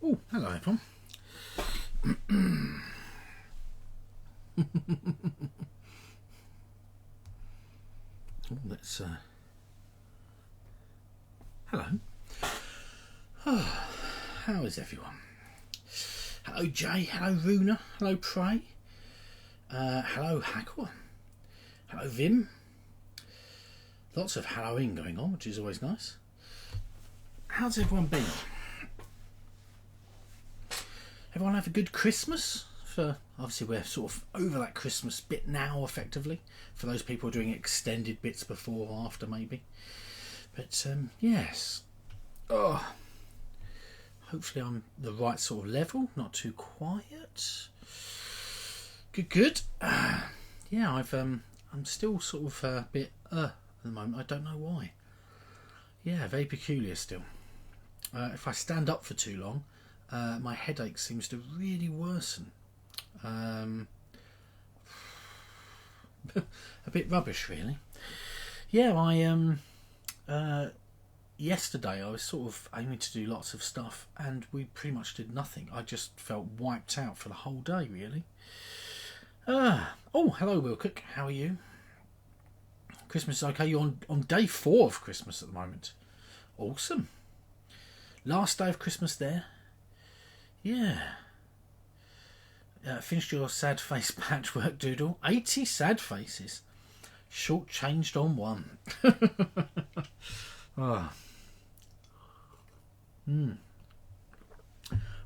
Oh, hello everyone. Let's hello. Oh, how is everyone? Hello Jay, hello Runa, hello Prey, hello Hackwa, hello Vim. Lots of Halloween going on, which is always nice. How's everyone been? Everyone have a good Christmas? Obviously we're sort of over that Christmas bit now, effectively. For those people doing extended bits before or after, maybe. But yes. Oh, hopefully I'm the right sort of level, not too quiet. Good. Yeah, I'm still sort of a bit at the moment. I don't know why. Yeah, very peculiar still. If I stand up for too long, my headache seems to really worsen. A bit rubbish, really. Yeah, yesterday I was sort of aiming to do lots of stuff, and we pretty much did nothing. I just felt wiped out for the whole day, really. Oh, hello, Will Cook. How are you? Christmas is okay. You're on day 4 of Christmas at the moment. Awesome. Last day of Christmas there. Yeah. Finished your sad face patchwork doodle. 80 sad faces. Short changed on one. Oh.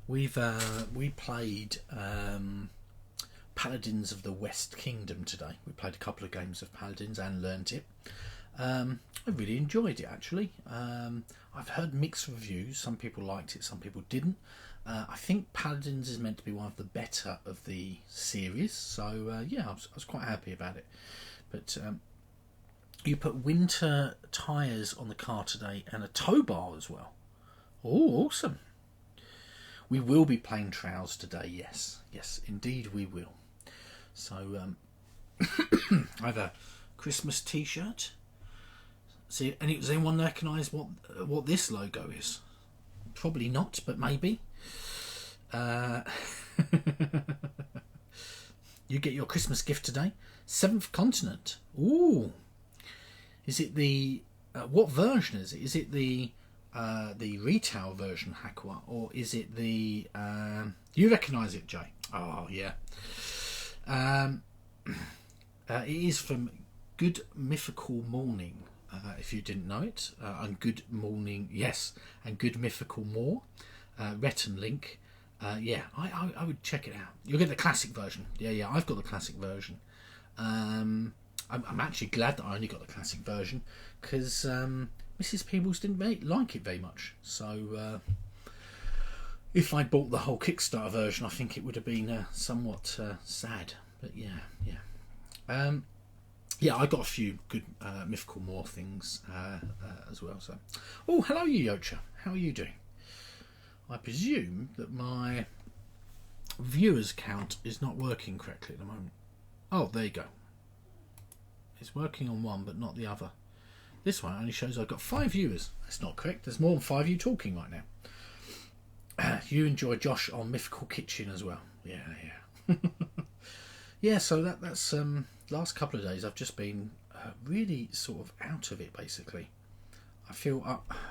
We played Paladins of the West Kingdom today. We played a couple of games of Paladins and learnt it. I really enjoyed it, actually. I've heard mixed reviews. Some people liked it, some people didn't. I think Paladins is meant to be one of the better of the series, so yeah, I was quite happy about it. But you put winter tyres on the car today and a tow bar as well. Oh, awesome. We will be playing Trials today, yes, indeed we will. So I have a Christmas t-shirt. See, does anyone recognise what this logo is? Probably not, but maybe. You get your Christmas gift today. 7th Continent. Ooh. Is it the what version is it? Is it the retail version, Hakwa, or is it the you recognise it, Jay? Oh yeah. It is from Good Mythical Morning. If you didn't know it, and Good Morning, yes, and Good Mythical More, Rhett and Link. Yeah, I would check it out. You'll get the classic version. Yeah, I've got the classic version. I'm actually glad that I only got the classic version, because Mrs. Peebles didn't like it very much. So if I bought the whole Kickstarter version, I think it would have been somewhat sad. But yeah. Yeah, I got a few good Mythical More things as well. So, oh, hello, Yocha. How are you doing? I presume that my viewers count is not working correctly at the moment. Oh, there you go. It's working on one, but not the other. This one only shows I've got 5 viewers. That's not correct. There's more than 5 of you talking right now. You enjoy Josh on Mythical Kitchen as well. Yeah. Yeah, so that's last couple of days I've just been really sort of out of it, basically. I feel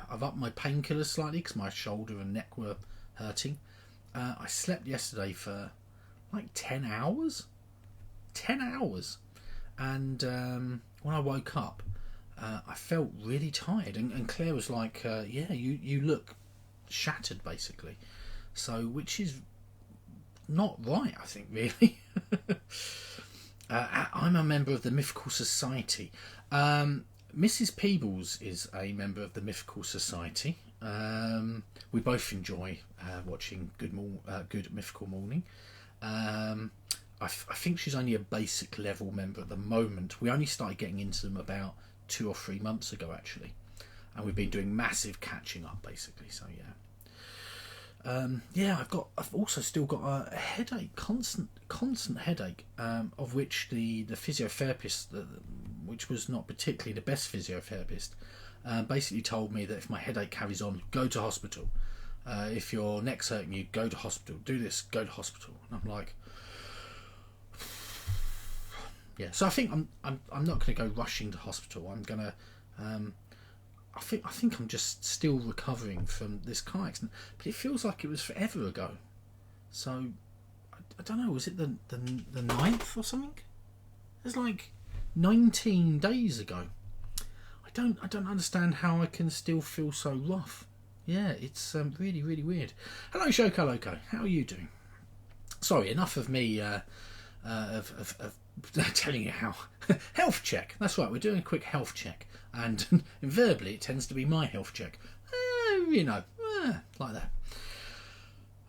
I've upped my painkillers slightly because my shoulder and neck were hurting. I slept yesterday for like 10 hours. 10 hours. And when I woke up, I felt really tired. And Claire was like, yeah, you look shattered, basically. So, which is not right, I think, really. I'm a member of the Mythical Society. Mrs. Peebles is a member of the Mythical Society. We both enjoy watching Good Mythical Morning. I think she's only a basic level member at the moment. We only started getting into them about 2 or 3 months ago, actually, and we've been doing massive catching up, basically. So yeah. I've also still got a headache, constant headache, of which the physiotherapist, which was not particularly the best physiotherapist, basically told me that if my headache carries on, go to hospital. if your neck's hurting you, go to hospital. Do this, go to hospital. And I'm like, yeah. So I think I'm not going to go rushing to hospital. I'm going to. I think I'm just still recovering from this car accident, but it feels like it was forever ago. So I don't know. Was it the 9th or something? It's like 19 days ago. I don't understand how I can still feel so rough. Yeah, it's really, really weird. Hello, Shoko Loco. How are you doing? Sorry, enough of me of telling you how. Health check. That's right, we're doing a quick health check. And invariably, it tends to be my health check. Like that.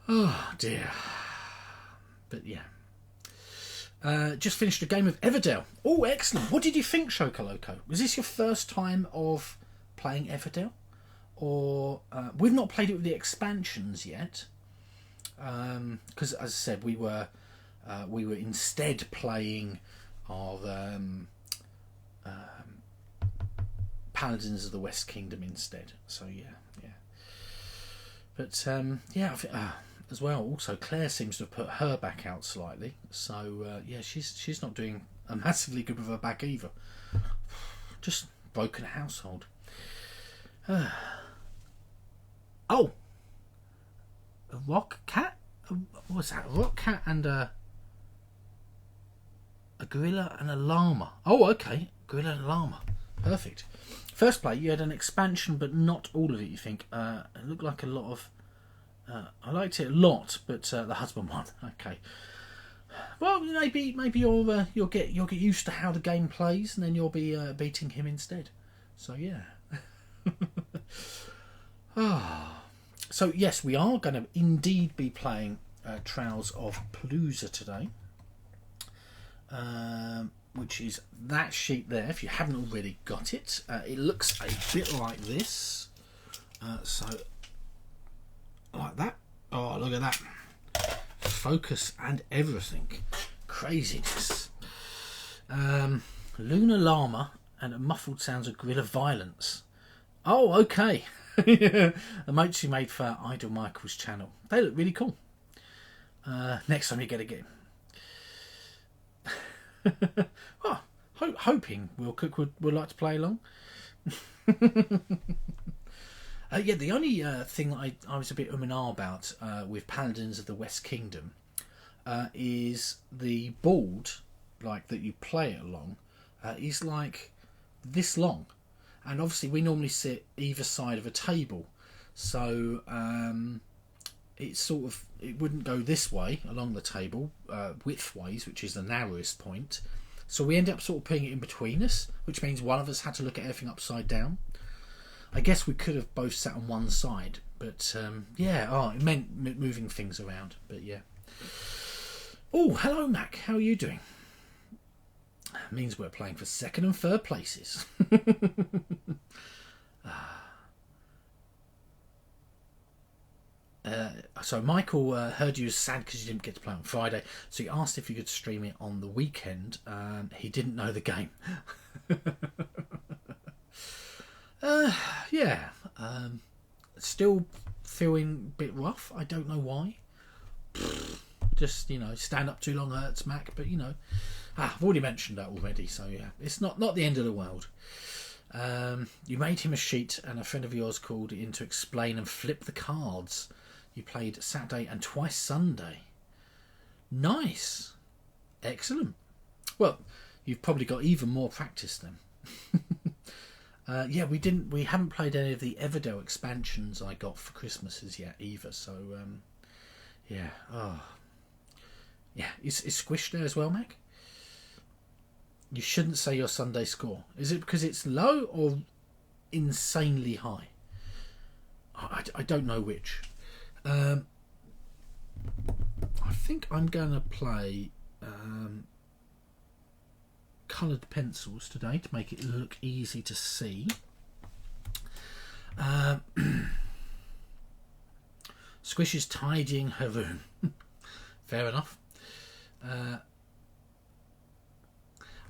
Oh, dear. But, yeah. Just finished a game of Everdell. Oh, excellent. What did you think, Shoko Loco? Was this your first time of playing Everdell? Or we've not played it with the expansions yet, because as I said, we were instead playing our Paladins of the West Kingdom instead. So yeah. But yeah, I think, as well. Also, Claire seems to have put her back out slightly. So yeah, she's not doing massively good with her back either. Just broken household. Oh, a rock cat? What's that? A rock cat and a gorilla and a llama. Oh, okay. Gorilla and a llama. Perfect. First play, you had an expansion, but not all of it, you think. It looked like a lot of... I liked it a lot, but the husband one. Okay. Well, maybe you'll get used to how the game plays, and then you'll be beating him instead. So, yeah. So yes, we are going to indeed be playing Trials of Palooza today, which is that sheet there. If you haven't already got it, it looks a bit like this. So like that. Oh, look at that! Focus and everything, craziness. Lunar llama and a muffled sounds of gorilla violence. Oh, okay. The motes you made for Idle Michael's channel. They look really cool. Next time you get a game. Well, hoping Will Cook would like to play along. Yeah, the only thing that I was a bit and ah about with Paladins of the West Kingdom is the board, like that you play it along, is like this long. And obviously we normally sit either side of a table, so it wouldn't go this way along the table widthways, which is the narrowest point. So we end up sort of putting it in between us, which means one of us had to look at everything upside down. I guess we could have both sat on one side, but yeah, it meant moving things around. But yeah. Oh, hello Mac, how are you doing? Means we're playing for second and third places. So Michael heard you was sad because you didn't get to play on Friday, so he asked if you could stream it on the weekend. He didn't know the game. Yeah, still feeling a bit rough. I don't know why. Just, stand up too long hurts, Mac, but I've already mentioned that already, so yeah, it's not the end of the world. You made him a sheet, and a friend of yours called in to explain and flip the cards. You played Saturday and twice Sunday. Nice. Excellent. Well, you've probably got even more practice then. Yeah, we haven't played any of the Everdell expansions I got for Christmases yet either, so yeah. Oh. Yeah, is Squish there as well, Mac? You shouldn't say your Sunday score. Is it because it's low or insanely high? I don't know which. I think I'm going to play coloured pencils today to make it look easy to see. Squish is tidying her room. Fair enough.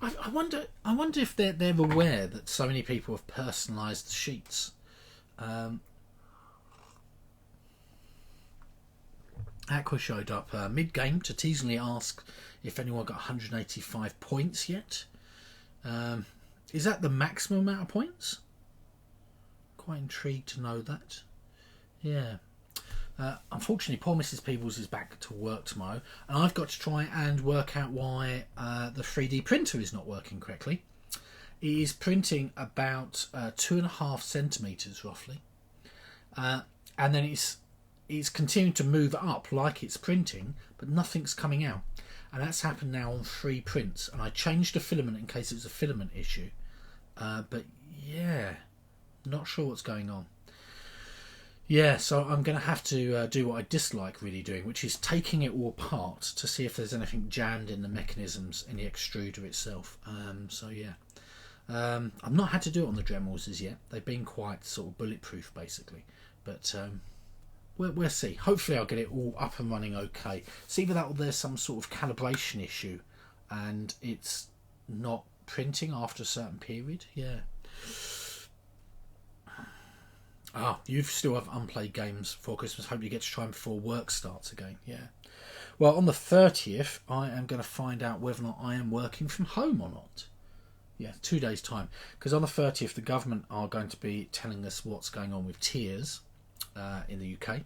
I wonder if they're aware that so many people have personalised the sheets. Aqua showed up mid-game to teasingly ask if anyone got 185 points yet. Is that the maximum amount of points? Quite intrigued to know that. Yeah. Unfortunately, poor Mrs. Peebles is back to work tomorrow, and I've got to try and work out why the 3D printer is not working correctly. It is printing about 2.5 centimetres roughly, and then it's continuing to move up like it's printing, but nothing's coming out. And that's happened now on 3 prints, and I changed the filament in case it was a filament issue. But yeah, not sure what's going on. Yeah, so I'm going to have to do what I dislike really doing, which is taking it all apart to see if there's anything jammed in the mechanisms in the extruder itself. So yeah, I've not had to do it on the Dremels as yet. They've been quite sort of bulletproof basically, but we'll see. Hopefully I'll get it all up and running okay. It's either that or there's some sort of calibration issue and it's not printing after a certain period. Yeah. You still have unplayed games for Christmas. Hope you get to try them before work starts again. Yeah. Well, on the 30th, I am going to find out whether or not I am working from home or not. Yeah, 2 days' time. Because on the 30th, the government are going to be telling us what's going on with tiers in the UK.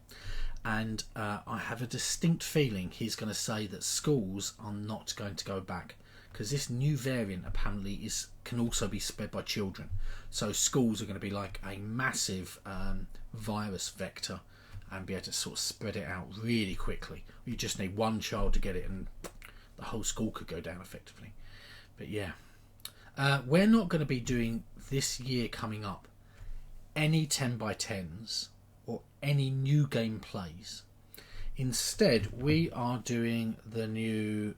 And I have a distinct feeling he's going to say that schools are not going to go back. Because this new variant apparently can also be spread by children. So schools are going to be like a massive virus vector and be able to sort of spread it out really quickly. You just need one child to get it and the whole school could go down effectively. But yeah, we're not going to be doing this year coming up any 10x10s or any new game plays. Instead, we are doing the new...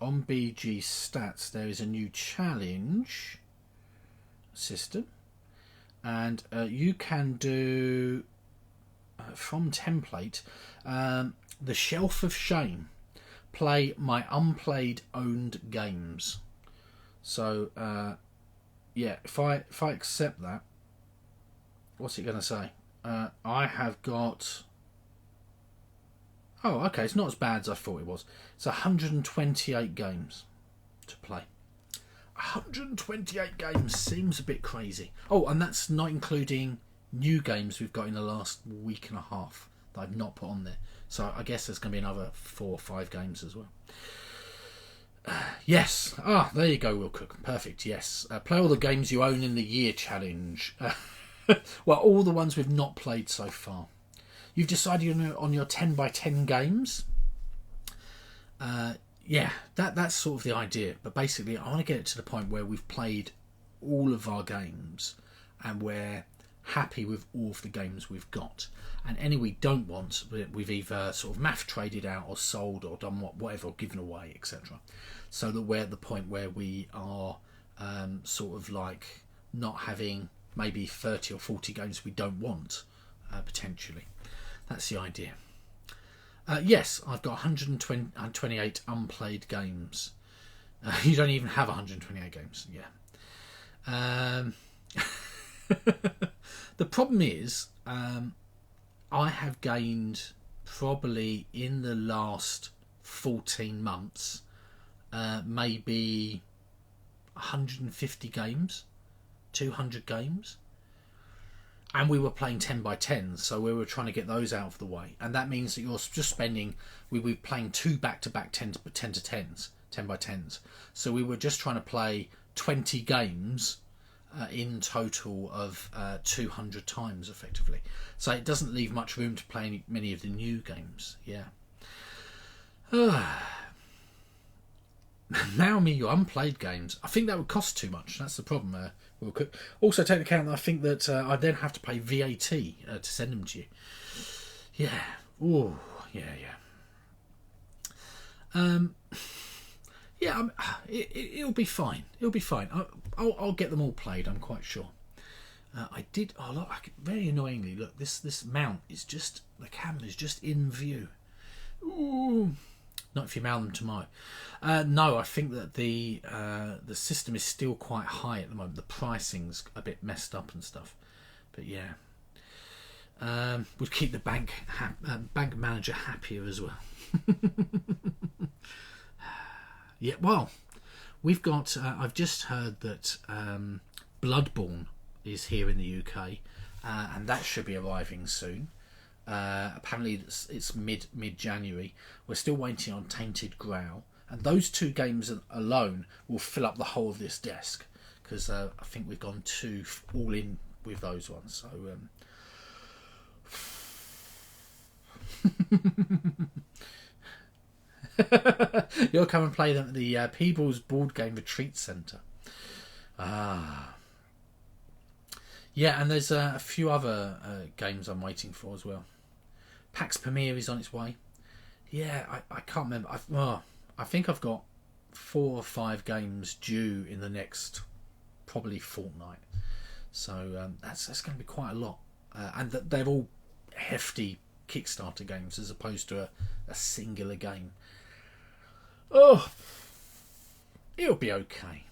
on BG Stats, there is a new challenge system, and you can do from template the Shelf of Shame. Play my unplayed owned games. So yeah, if I accept that, what's it going to say? I have got. Oh, okay, it's not as bad as I thought it was. It's 128 games to play. 128 games seems a bit crazy. Oh, and that's not including new games we've got in the last week and a half that I've not put on there. So I guess there's going to be another 4 or 5 games as well. Yes. There you go, Will Cook. Perfect, yes. Play all the games you own in the year challenge. Well, all the ones we've not played so far. You've decided on your 10x10 games. Yeah, that's sort of the idea. But basically, I want to get it to the point where we've played all of our games and we're happy with all of the games we've got. And any we don't want, we've either sort of math traded out or sold or done whatever, or given away, etc. So that we're at the point where we are sort of like not having maybe 30 or 40 games we don't want, potentially. That's the idea. Yes, I've got 128 unplayed games. You don't even have 128 games. Yeah. The problem is, I have gained probably in the last 14 months, maybe 150 games, 200 games. And we were playing 10x10s, so we were trying to get those out of the way. And that means that you're just spending... We were playing 2 back-to-back 10x10s. So we were just trying to play 20 games in total of 200 times, effectively. So it doesn't leave much room to play many of the new games. Yeah. Now your unplayed games. I think that would cost too much. That's the problem. Also take into account that I think that I then have to pay VAT to send them to you. Yeah. Oh, yeah. Yeah, it'll be fine. It'll be fine. I'll get them all played. I'm quite sure. I did. Oh, look! Very annoyingly, look. This mount is just the camera's just in view. Ooh. Not if you mount them tomorrow. No, I think that the system is still quite high at the moment. The pricing's a bit messed up and stuff. But yeah. Would keep the bank manager happier as well. Yeah, well, we've got. I've just heard that Bloodborne is here in the UK, and that should be arriving soon. Apparently, it's mid January. We're still waiting on Tainted Grail, and those two games alone will fill up the whole of this desk, because I think we've gone all in with those ones. So. You'll come and play them at the Peebles Board Game Retreat Centre. Yeah, and there's a few other games I'm waiting for as well. PAX Premiere is on its way. Yeah, I can't remember. I think I've got 4 or 5 games due in the next probably fortnight. So that's going to be quite a lot. And they're all hefty Kickstarter games as opposed to a singular game. Oh, it'll be okay.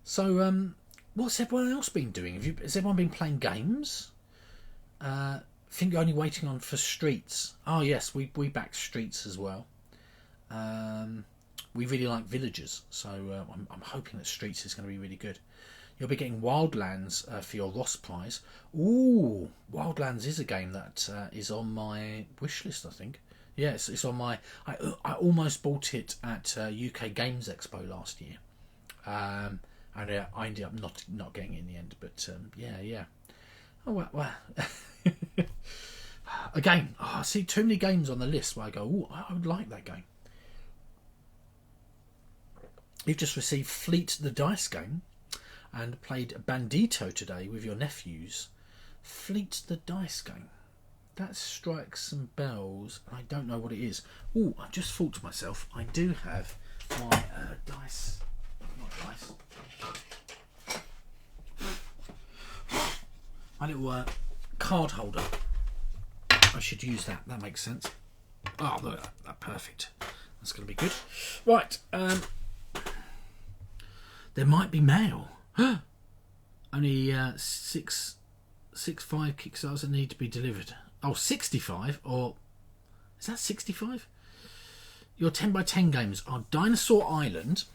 So, what's everyone else been doing? Has everyone been playing games? I think you're only waiting on for Streets. Oh yes, we backed Streets as well. We really like Villagers, so I'm hoping that Streets is going to be really good. You'll be getting Wildlands for your Ross prize. Ooh, Wildlands is a game that is on my wish list, I think. Yeah, it's on my... I almost bought it at UK Games Expo last year. And I ended up not getting it in the end. But, yeah. Oh, well. Again, I see too many games on the list where I go, ooh, I would like that game. You've just received Fleet the Dice game and played Bandito today with your nephews. Fleet the Dice game. That strikes some bells. I don't know what it is. Oh, I just thought to myself, I do have my dice. Not dice. My little card holder. I should use that. That makes sense. Oh, look at that. Perfect. That's going to be good. Right. There might be mail. Only 65 Kickstarters that need to be delivered. Oh, 65? Or is that 65? Your 10x10 games are Dinosaur Island,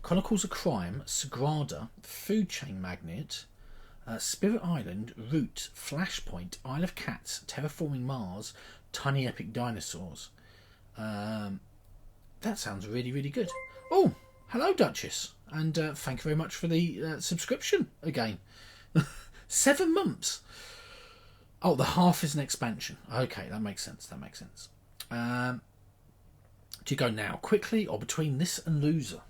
Chronicles of Crime, Sagrada, Food Chain Magnet, Spirit Island, Root, Flashpoint, Isle of Cats, Terraforming Mars, Tiny Epic Dinosaurs. That sounds really, really good. Oh, hello, Duchess. And thank you very much for the subscription again. 7 months. Oh, the half is an expansion. Okay, that makes sense. Do you go now, quickly, or between this and Loser?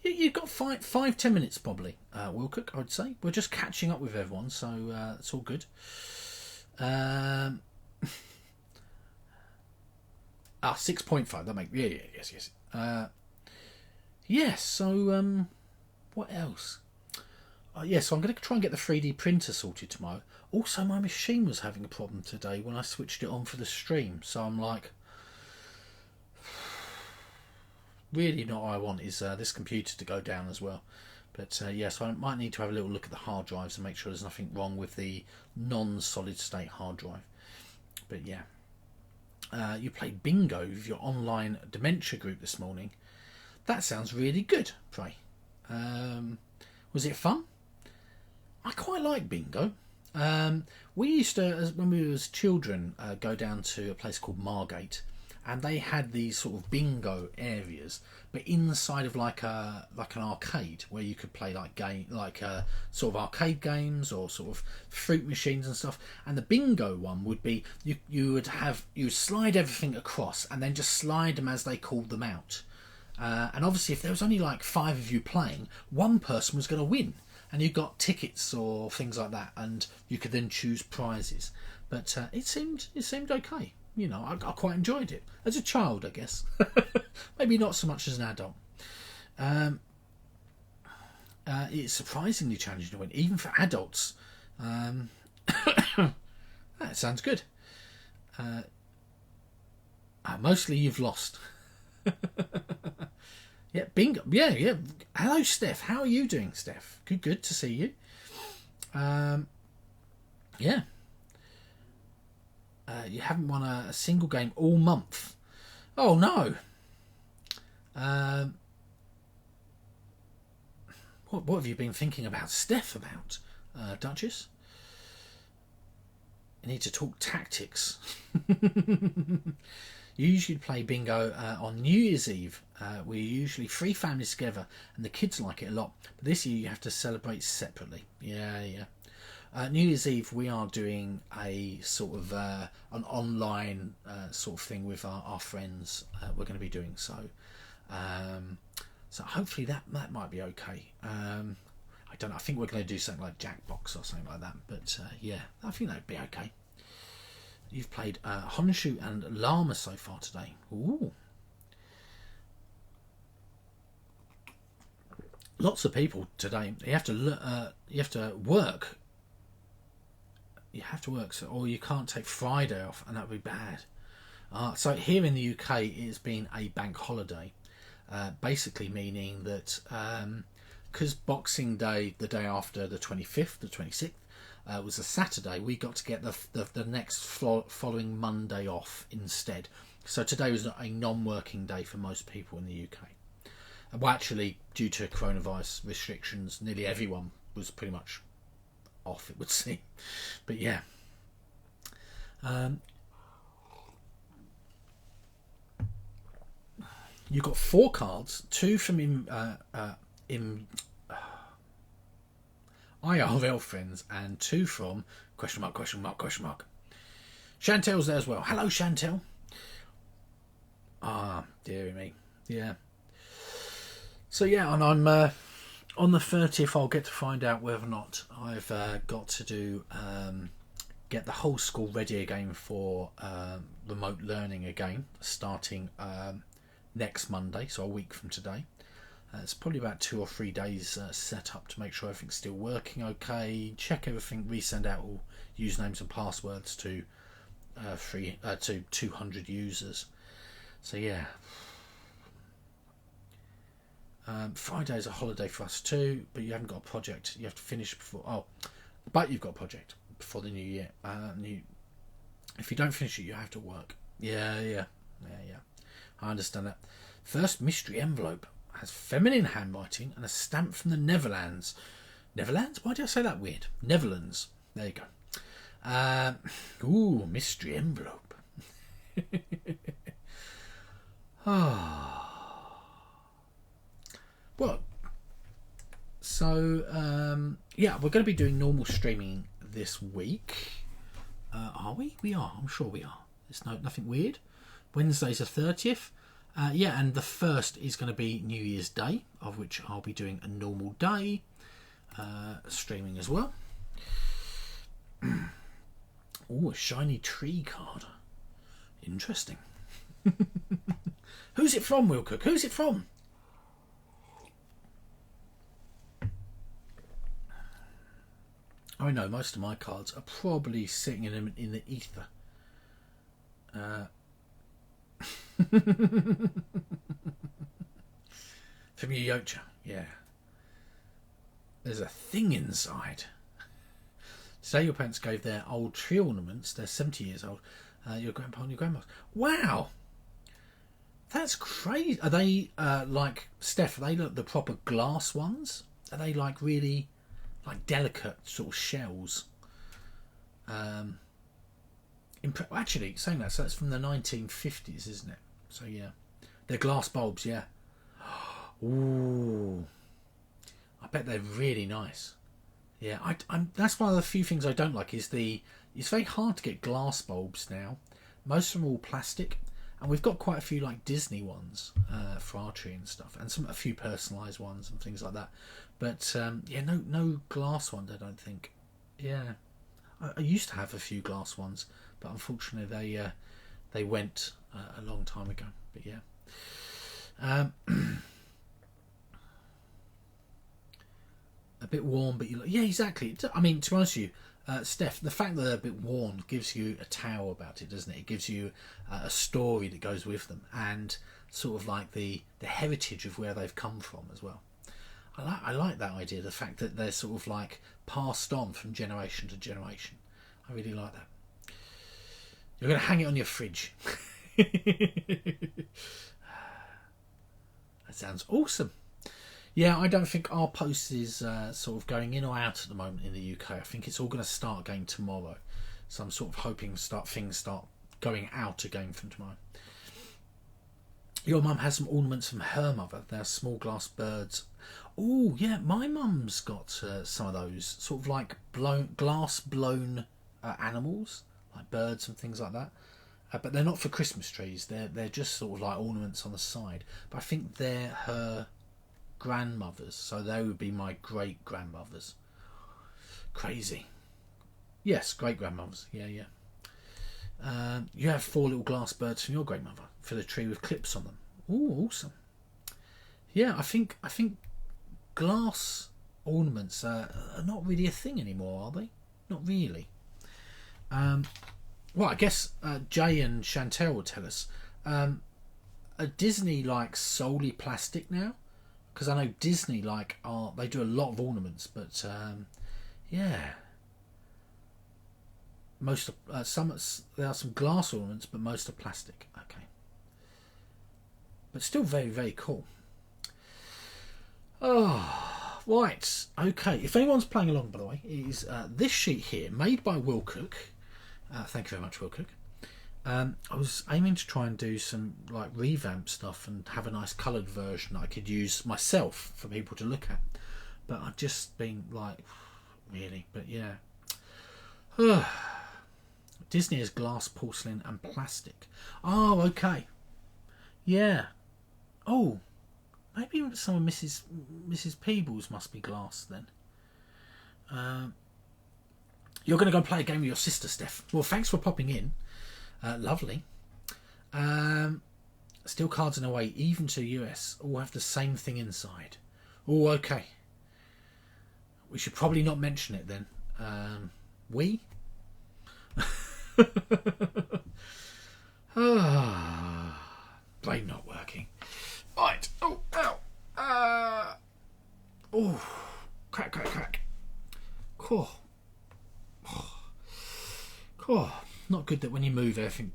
You've got 5-10 minutes probably, Wilcock, I would say. We're just catching up with everyone, so it's all good. 6.5. That makes yes. Yes. So what else? So I'm going to try and get the 3D printer sorted tomorrow. Also, my machine was having a problem today when I switched it on for the stream. So I'm like, really not what I want is this computer to go down as well. But so I might need to have a little look at the hard drives and make sure there's nothing wrong with the non-solid state hard drive. But yeah. You played bingo with your online dementia group this morning. That sounds really good, Pray. Was it fun? I quite like bingo. We used to, when we were children, go down to a place called Margate, and they had these sort of bingo areas, but inside of like an arcade where you could play sort of arcade games or sort of fruit machines and stuff. And the bingo one would be you would slide everything across and then just slide them as they called them out. And obviously, if there was only like 5 of you playing, one person was going to win, and you got tickets or things like that, and you could then choose prizes. But it seemed okay. You know, I quite enjoyed it as a child, I guess. Maybe not so much as an adult. It's surprisingly challenging to win, even for adults. That sounds good. Mostly you've lost. Yeah, bingo. Yeah. Hello, Steph. How are you doing, Steph? Good to see you. Yeah. You haven't won a single game all month. Oh no. What have you been thinking about Steph about, Duchess? You need to talk tactics. You usually play bingo on New Year's Eve. We're usually 3 families together, and the kids like it a lot. But this year you have to celebrate separately. Yeah. New Year's Eve we are doing a sort of an online sort of thing with our friends. We're going to be doing so. So hopefully that might be okay. I don't know. I think we're going to do something like Jackbox or something like that. But yeah, I think that'd be okay. You've played Honshu and Llama so far today. Ooh. Lots of people today. You have to work. You have to work, or you can't take Friday off, and that would be bad. So here in the UK, it's been a bank holiday, basically meaning that because Boxing Day, the day after the 25th, the 26th, was a Saturday, we got to get the next following Monday off instead. So today was a non-working day for most people in the UK. Well, actually, due to coronavirus restrictions, nearly everyone was pretty much off, it would seem. But yeah. You've got 4 cards, 2 from IRL friends and 2 from ... Chantel's there as well. Hello, Chantel. Dearie me. Yeah. So yeah, and I'm on the 30th. I'll get to find out whether or not I've got to do get the whole school ready again for remote learning again, starting next Monday, so a week from today. It's probably about 2 or 3 days set up to make sure everything's still working okay, check everything, resend out all usernames and passwords to 200 users. So yeah. Friday's a holiday for us too, but you haven't got a project. You have to finish before. But you've got a project before the new year. If you don't finish it, you have to work. Yeah. I understand that. First mystery envelope has feminine handwriting and a stamp from the Netherlands. Netherlands? Why did I say that weird? Netherlands. There you go. Ooh, mystery envelope. Well, so yeah, we're going to be doing normal streaming this week. Are we? We are. I'm sure we are. There's nothing weird. Wednesday's the 30th. Yeah, and the 1st is going to be New Year's Day, of which I'll be doing a normal day streaming as well. Oh, a shiny tree card. Interesting. Who's it from, Will Cook? Who's it from? I know most of my cards are probably sitting in the ether. From your Yocha, yeah. There's a thing inside. Today your parents gave their old tree ornaments, they're 70 years old, your grandpa and your grandma. Wow! That's crazy. Are they, like, Steph, are they like the proper glass ones? Are they like really, like, delicate sort of shells? Actually, saying that, so that's from the 1950s, isn't it? So yeah, they're glass bulbs, yeah. Ooh, I bet they're really nice. Yeah, I'm. That's one of the few things I don't like is it's very hard to get glass bulbs now. Most of them are all plastic, and we've got quite a few like Disney ones for our tree and stuff, and a few personalised ones and things like that. But yeah, no glass ones. I don't think. Yeah, I used to have a few glass ones, but unfortunately they went a long time ago. But yeah, a bit warm, but yeah, exactly. I mean, to be honest with you, Steph, the fact that they're a bit worn gives you a towel about it, doesn't it? It gives you a story that goes with them, and sort of like the heritage of where they've come from as well. I like that idea, the fact that they're sort of like passed on from generation to generation. I really like that. You're going to hang it on your fridge. That sounds awesome. Yeah, I don't think our post is sort of going in or out at the moment in the UK. I think it's all going to start again tomorrow. So I'm sort of hoping things start going out again from tomorrow. Your mum has some ornaments from her mother. They're small glass birds. Oh, yeah, my mum's got some of those. Sort of like glass blown animals, like birds and things like that. But they're not for Christmas trees. They're just sort of like ornaments on the side. But I think they're her grandmothers. So they would be my great-grandmothers. Crazy. Yes, great-grandmothers. Yeah, yeah. You have 4 little glass birds from your great-mother for the tree with clips on them. Oh, awesome. Yeah, I think glass ornaments are not really a thing anymore, are they? Not really. Well, I guess Jay and Chantel will tell us. Are Disney like solely plastic now? Because I know Disney they do a lot of ornaments, but yeah. Most of there are some glass ornaments, but most are plastic. Okay, but still very, very cool. Oh, right. Okay. If anyone's playing along, by the way, is this sheet here made by Will Cook. Thank you very much, Will Cook. I was aiming to try and do some like revamp stuff and have a nice coloured version that I could use myself for people to look at, but I've just been like, really. But yeah. Disney is glass, porcelain and plastic. Oh, okay. Yeah. Oh, maybe some of Mrs. Peebles must be glass then. You're going to go play a game with your sister, Steph. Well, thanks for popping in. Lovely. Steel cards in a way, even to US, all have the same thing inside. Oh, okay. We should probably not mention it then. We? Brain not working. Right. Oh, ow. Oh, crack, crack, crack. Cool. Cool. Not good that when you move, everything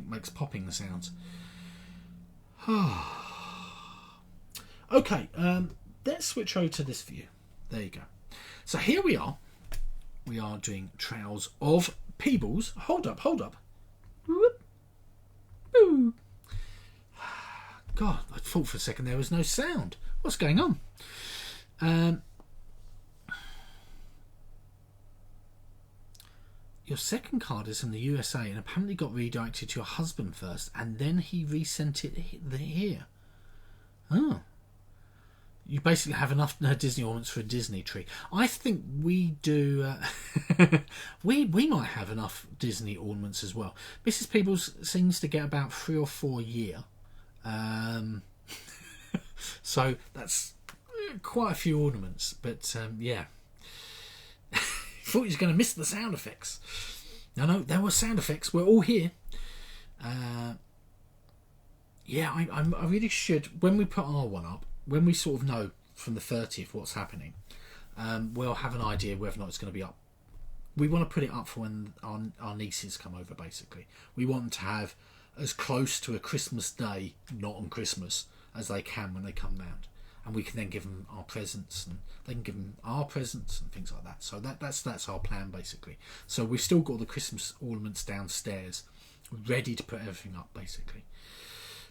makes popping sounds. Okay. Let's switch over to this view. There you go. So here we are. We are doing Trials of Peebles. Hold up. Whoop. Boo. God, I thought for a second there was no sound. What's going on? Your second card is from the USA and apparently got redirected to your husband first, and then he resent it here. Oh. You basically have enough Disney ornaments for a Disney tree. I think we do. We might have enough Disney ornaments as well. Mrs. Peebles seems to get about 3 or 4 a year, so that's quite a few ornaments. But yeah, thought he was going to miss the sound effects. No, there were sound effects. We're all here. Yeah, I really should, when we put our one up, when we sort of know from the 30th what's happening, we'll have an idea whether or not it's going to be up. We want to put it up for when our nieces come over, basically. We want them to have as close to a Christmas day, not on Christmas, as they can when they come round. And we can then give them our presents, and they can give them our presents and things like that. So that's our plan, basically. So we've still got the Christmas ornaments downstairs, ready to put everything up, basically.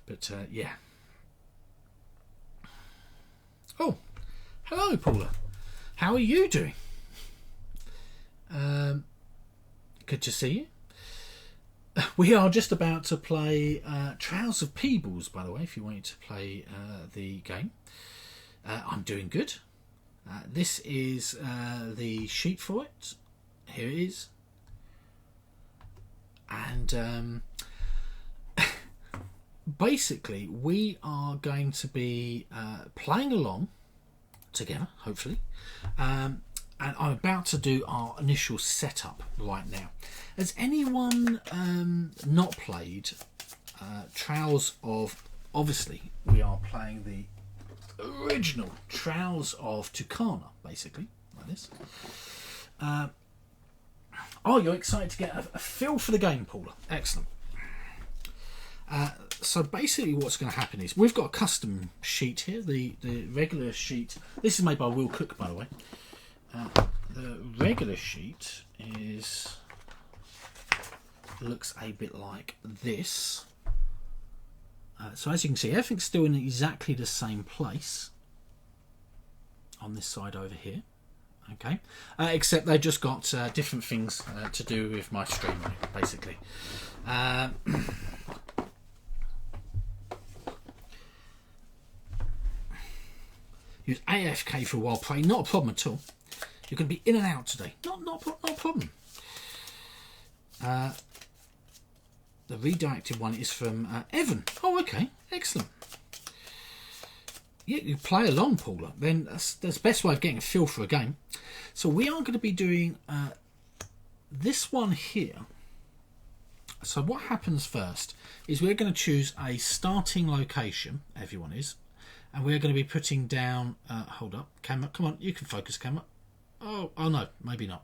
But yeah. Oh, hello, Paula. How are you doing? Good to see you. We are just about to play Trials of Peebles, by the way, if you wanted to play the game. I'm doing good. This is the sheet for it. Here it is. And basically, we are going to be playing along together, hopefully. And I'm about to do our initial setup right now. Has anyone not played Trials of... Obviously, we are playing the original Trials of Tucana, basically, like this. Oh, you're excited to get a feel for the game, Paula. Excellent. So basically what's going to happen is we've got a custom sheet here, the regular sheet. This is made by Will Cook, by the way. The regular sheet looks a bit like this. So as you can see, everything's still in exactly the same place on this side over here. Okay, except they've just got different things to do with my stream, basically. Use AFK for a while playing, not a problem at all. You're going to be in and out today, not a problem. The redirected one is from Evan. Oh, okay, excellent. Yeah, you play along, Paula. Then that's the best way of getting a feel for a game. So we are going to be doing this one here. So what happens first is we're going to choose a starting location. Everyone is, and we're going to be putting down. Hold up, camera. Come on, you can focus, camera. Oh no, maybe not.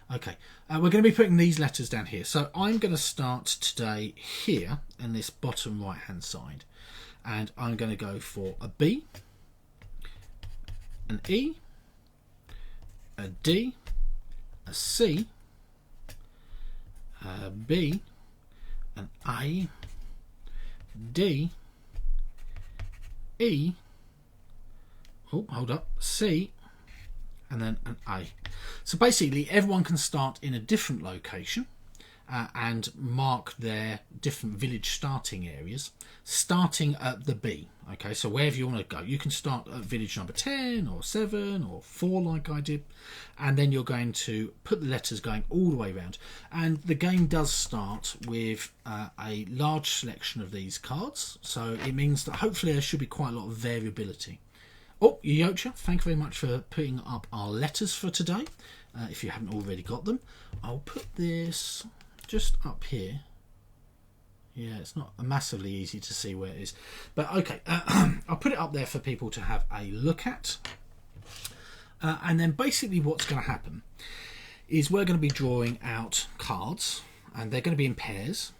Okay, we're going to be putting these letters down here. So I'm going to start today here in this bottom right hand side, and I'm going to go for a B, an E, a D, a C, a B, an A, D, E, oh, hold up, C, and then an A. So basically everyone can start in a different location and mark their different village starting areas, starting at the B. Okay, so wherever you want to go, you can start at village number 10 or 7 or 4 like I did, and then you're going to put the letters going all the way around. And the game does start with a large selection of these cards, so it means that hopefully there should be quite a lot of variability. Oh, Yocha, thank you very much for putting up our letters for today. If you haven't already got them, I'll put this just up here. Yeah, it's not massively easy to see where it is, but okay, I'll put it up there for people to have a look at. And then basically what's going to happen is we're going to be drawing out cards, and they're going to be in pairs.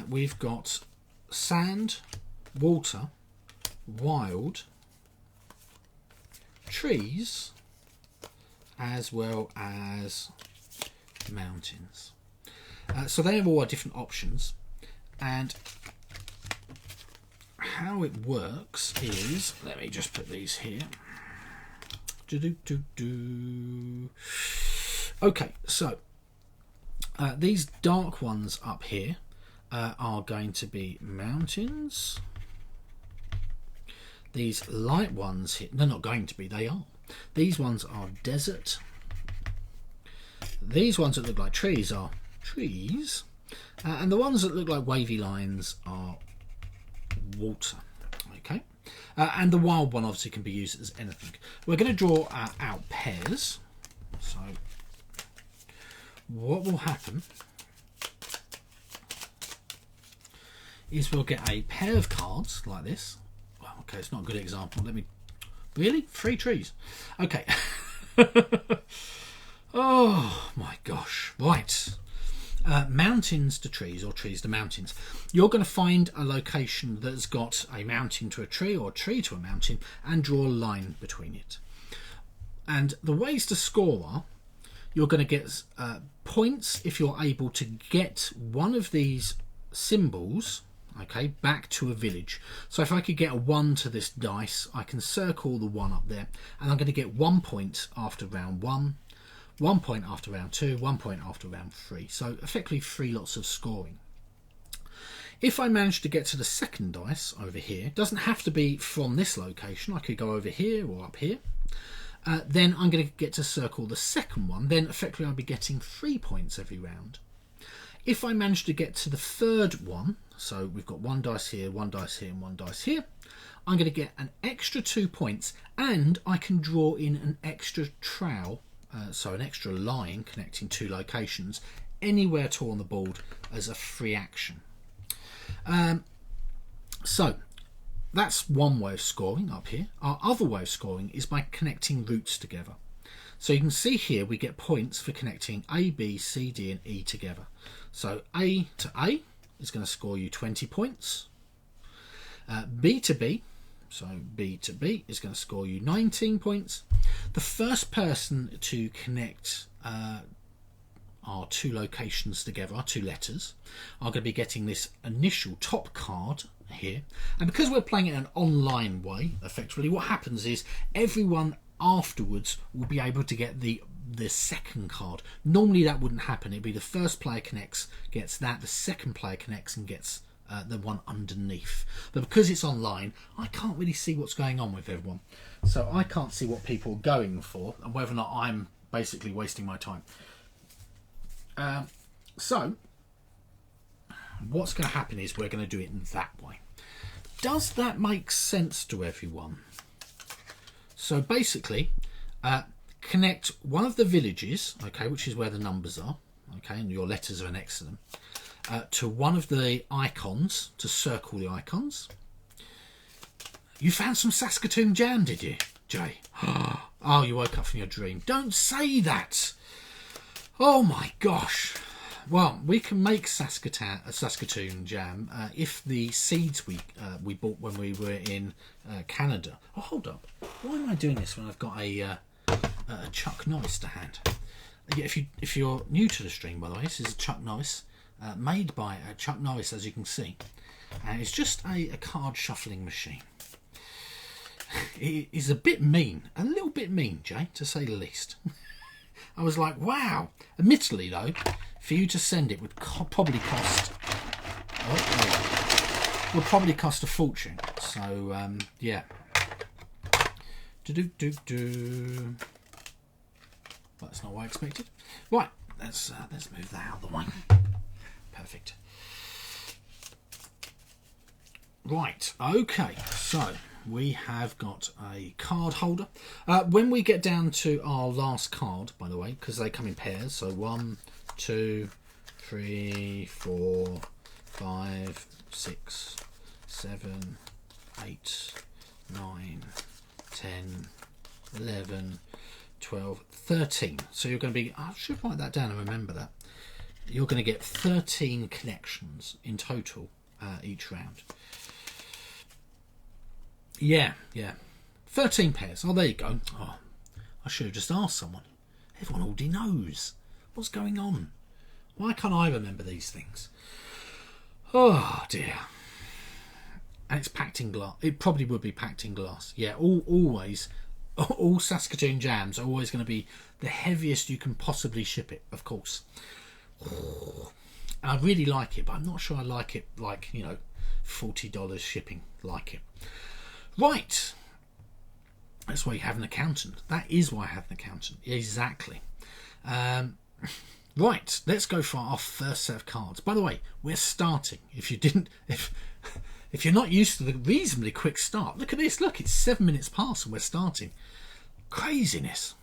We've got sand, water, wild, trees, as well as mountains. So they have all our different options, and how it works is, let me just put these here. Okay, so these dark ones up here are going to be mountains. These light ones here, they're not going to be, they are. These ones are desert. These ones that look like trees are trees. And the ones that look like wavy lines are water. Okay. And the wild one obviously can be used as anything. We're going to draw out pairs. So what will happen is we'll get a pair of cards like this. Well, okay, it's not a good example. Let me... Really? 3 trees? Okay. Oh my gosh. Right. Mountains to trees, or trees to mountains. You're going to find a location that's got a mountain to a tree, or a tree to a mountain, and draw a line between it. And the ways to score are, you're going to get points if you're able to get one of these symbols, okay, back to a village. So if I could get a 1 to this dice, I can circle the 1 up there, and I'm going to get 1 point after round 1, 1 point after round 2, 1 point after round 3. So effectively 3 lots of scoring. If I manage to get to the second dice over here, it doesn't have to be from this location, I could go over here or up here, then I'm going to get to circle the second one, then effectively I'll be getting 3 points every round. If I manage to get to the third one, so we've got 1 dice here, 1 dice here and 1 dice here, I'm going to get an extra 2 points, and I can draw in an extra trowel, so an extra line connecting 2 locations anywhere at all on the board as a free action. So that's one way of scoring up here. Our other way of scoring is by connecting routes together. So you can see here we get points for connecting A, B, C, D and E together. So A to A is going to score you 20 points. B to B, so B to B is going to score you 19 points. The first person to connect our two locations together, our two letters, are going to be getting this initial top card here. And because we're playing it an online way, effectively, what happens is everyone afterwards will be able to get the second card. Normally that wouldn't happen. It'd be the first player connects, gets that, the second player connects and gets the one underneath. But because it's online, I can't really see what's going on with everyone. So I can't see what people are going for and whether or not I'm basically wasting my time. So what's going to happen is we're going to do it in that way. Does that make sense to everyone? So basically, connect one of the villages, okay, which is where the numbers are, okay, and your letters are next to them, to one of the icons, to circle the icons. You found some Saskatoon jam, did you, Jay? Oh, you woke up from your dream. Don't say that. Oh my gosh. Well, we can make Saskatoon jam if the seeds we bought when we were in Canada. Oh, hold up. Why am I doing this when I've got a Chuck Norris to hand? Yeah, if you're new to the stream, by the way, this is a Chuck Norris made by Chuck Norris, as you can see, and it's just a card shuffling machine. It is a bit mean, a little bit mean, Jay, to say the least. I was like, wow. Admittedly, though, for you to send it would probably cost a fortune. So yeah. That's not what I expected. Right, let's move that out of the way. Perfect. Right, okay, so we have got a card holder. When we get down to our last card, by the way, because they come in pairs, so 1, 2, 3, 4, 5, 6, 7, 8, 9, 10, 11, 12, 13. So you're going to be, I should write that down and remember that. You're going to get 13 connections in total each round. Yeah. 13 pairs. Oh, there you go. Oh, I should have just asked someone. Everyone already knows. What's going on? Why can't I remember these things? Oh, dear. And it's packed in glass. It probably would be packed in glass. Yeah, all Saskatoon jams are always going to be the heaviest you can possibly ship it, of course. I really like it, but I'm not sure I like it like, $40 shipping like it. Right. That's why you have an accountant. That is why I have an accountant. Exactly. Right. Let's go for our first set of cards. By the way, we're starting. If you're not used to the reasonably quick start, look at this. Look, it's 7 minutes past and we're starting. Craziness.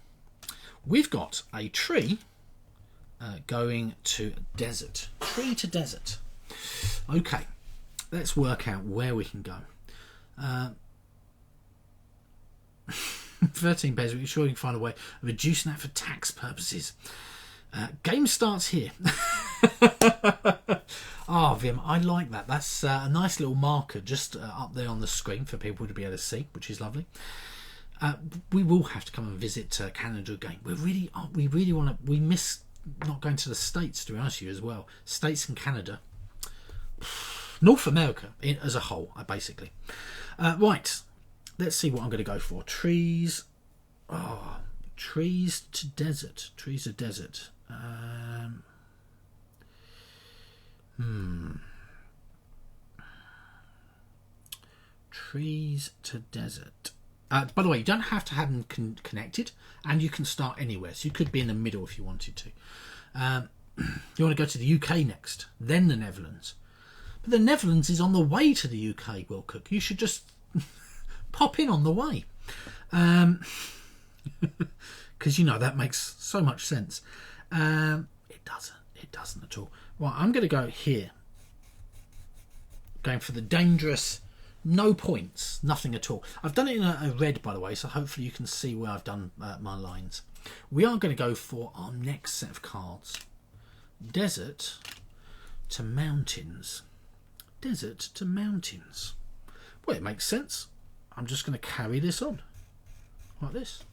We've got a tree going to desert. Tree to desert. Okay. Let's work out where we can go. 13 pairs. We're sure you can find a way of reducing that for tax purposes. Game starts here. Vim, I like that. That's a nice little marker just up there on the screen for people to be able to see, which is lovely. We will have to come and visit Canada again. We really want to. We miss not going to the States, to be honest with you, as well. States and Canada, North America as a whole, basically. Right, let's see what I'm going to go for. Trees. Trees to desert. Trees to desert. Trees to desert. By the way, you don't have to have them connected, and you can start anywhere. So you could be in the middle if you wanted to. You want to go to the UK next, then the Netherlands. But the Netherlands is on the way to the UK, Will Cook. You should just pop in on the way. Because, that makes so much sense. It doesn't at all. Right, I'm going to go here. Going for the dangerous, no points, nothing at all. I've done it in a red, by the way, so hopefully you can see where I've done my lines. we are going to go for our next set of cards. Desert to mountains. Desert to mountains. Well, it makes sense. I'm just going to carry this on. Like this.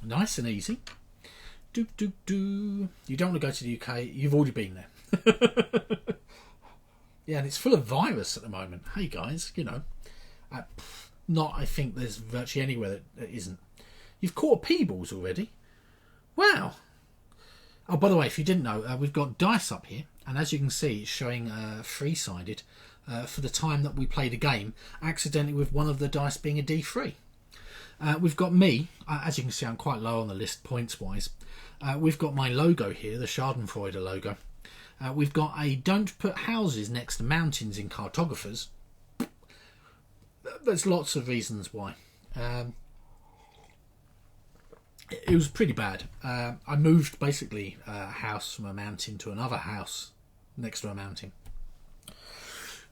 Nice and easy. Do, do, do. You don't want to go to the UK. You've already been there. Yeah, and it's full of virus at the moment. Hey, guys, you know. I think there's virtually anywhere that isn't. You've caught Peebles already. Wow. Oh, by the way, if you didn't know, we've got dice up here. And as you can see, it's showing three-sided for the time that we played a game, accidentally with one of the dice being a D3. We've got me. As you can see, I'm quite low on the list points-wise. We've got my logo here, the Schadenfreude logo. We've got a don't put houses next to mountains in cartographers. There's lots of reasons why. It was pretty bad. I moved basically a house from a mountain to another house next to a mountain.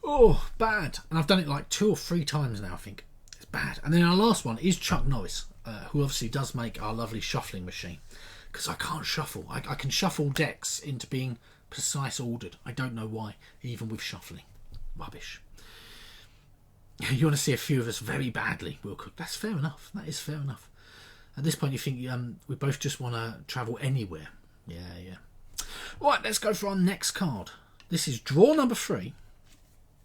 Oh, bad. And I've done it like 2 or 3 times now, I think. It's bad. And then our last one is Chuck Norris, who obviously does make our lovely shuffling machine. Because I can't shuffle. I can shuffle decks into being precise ordered. I don't know why, even with shuffling. Rubbish. You want to see a few of us very badly, Will Cook. That's fair enough. That is fair enough. At this point, you think we both just want to travel anywhere. Yeah. Right, let's go for our next card. This is draw number 3.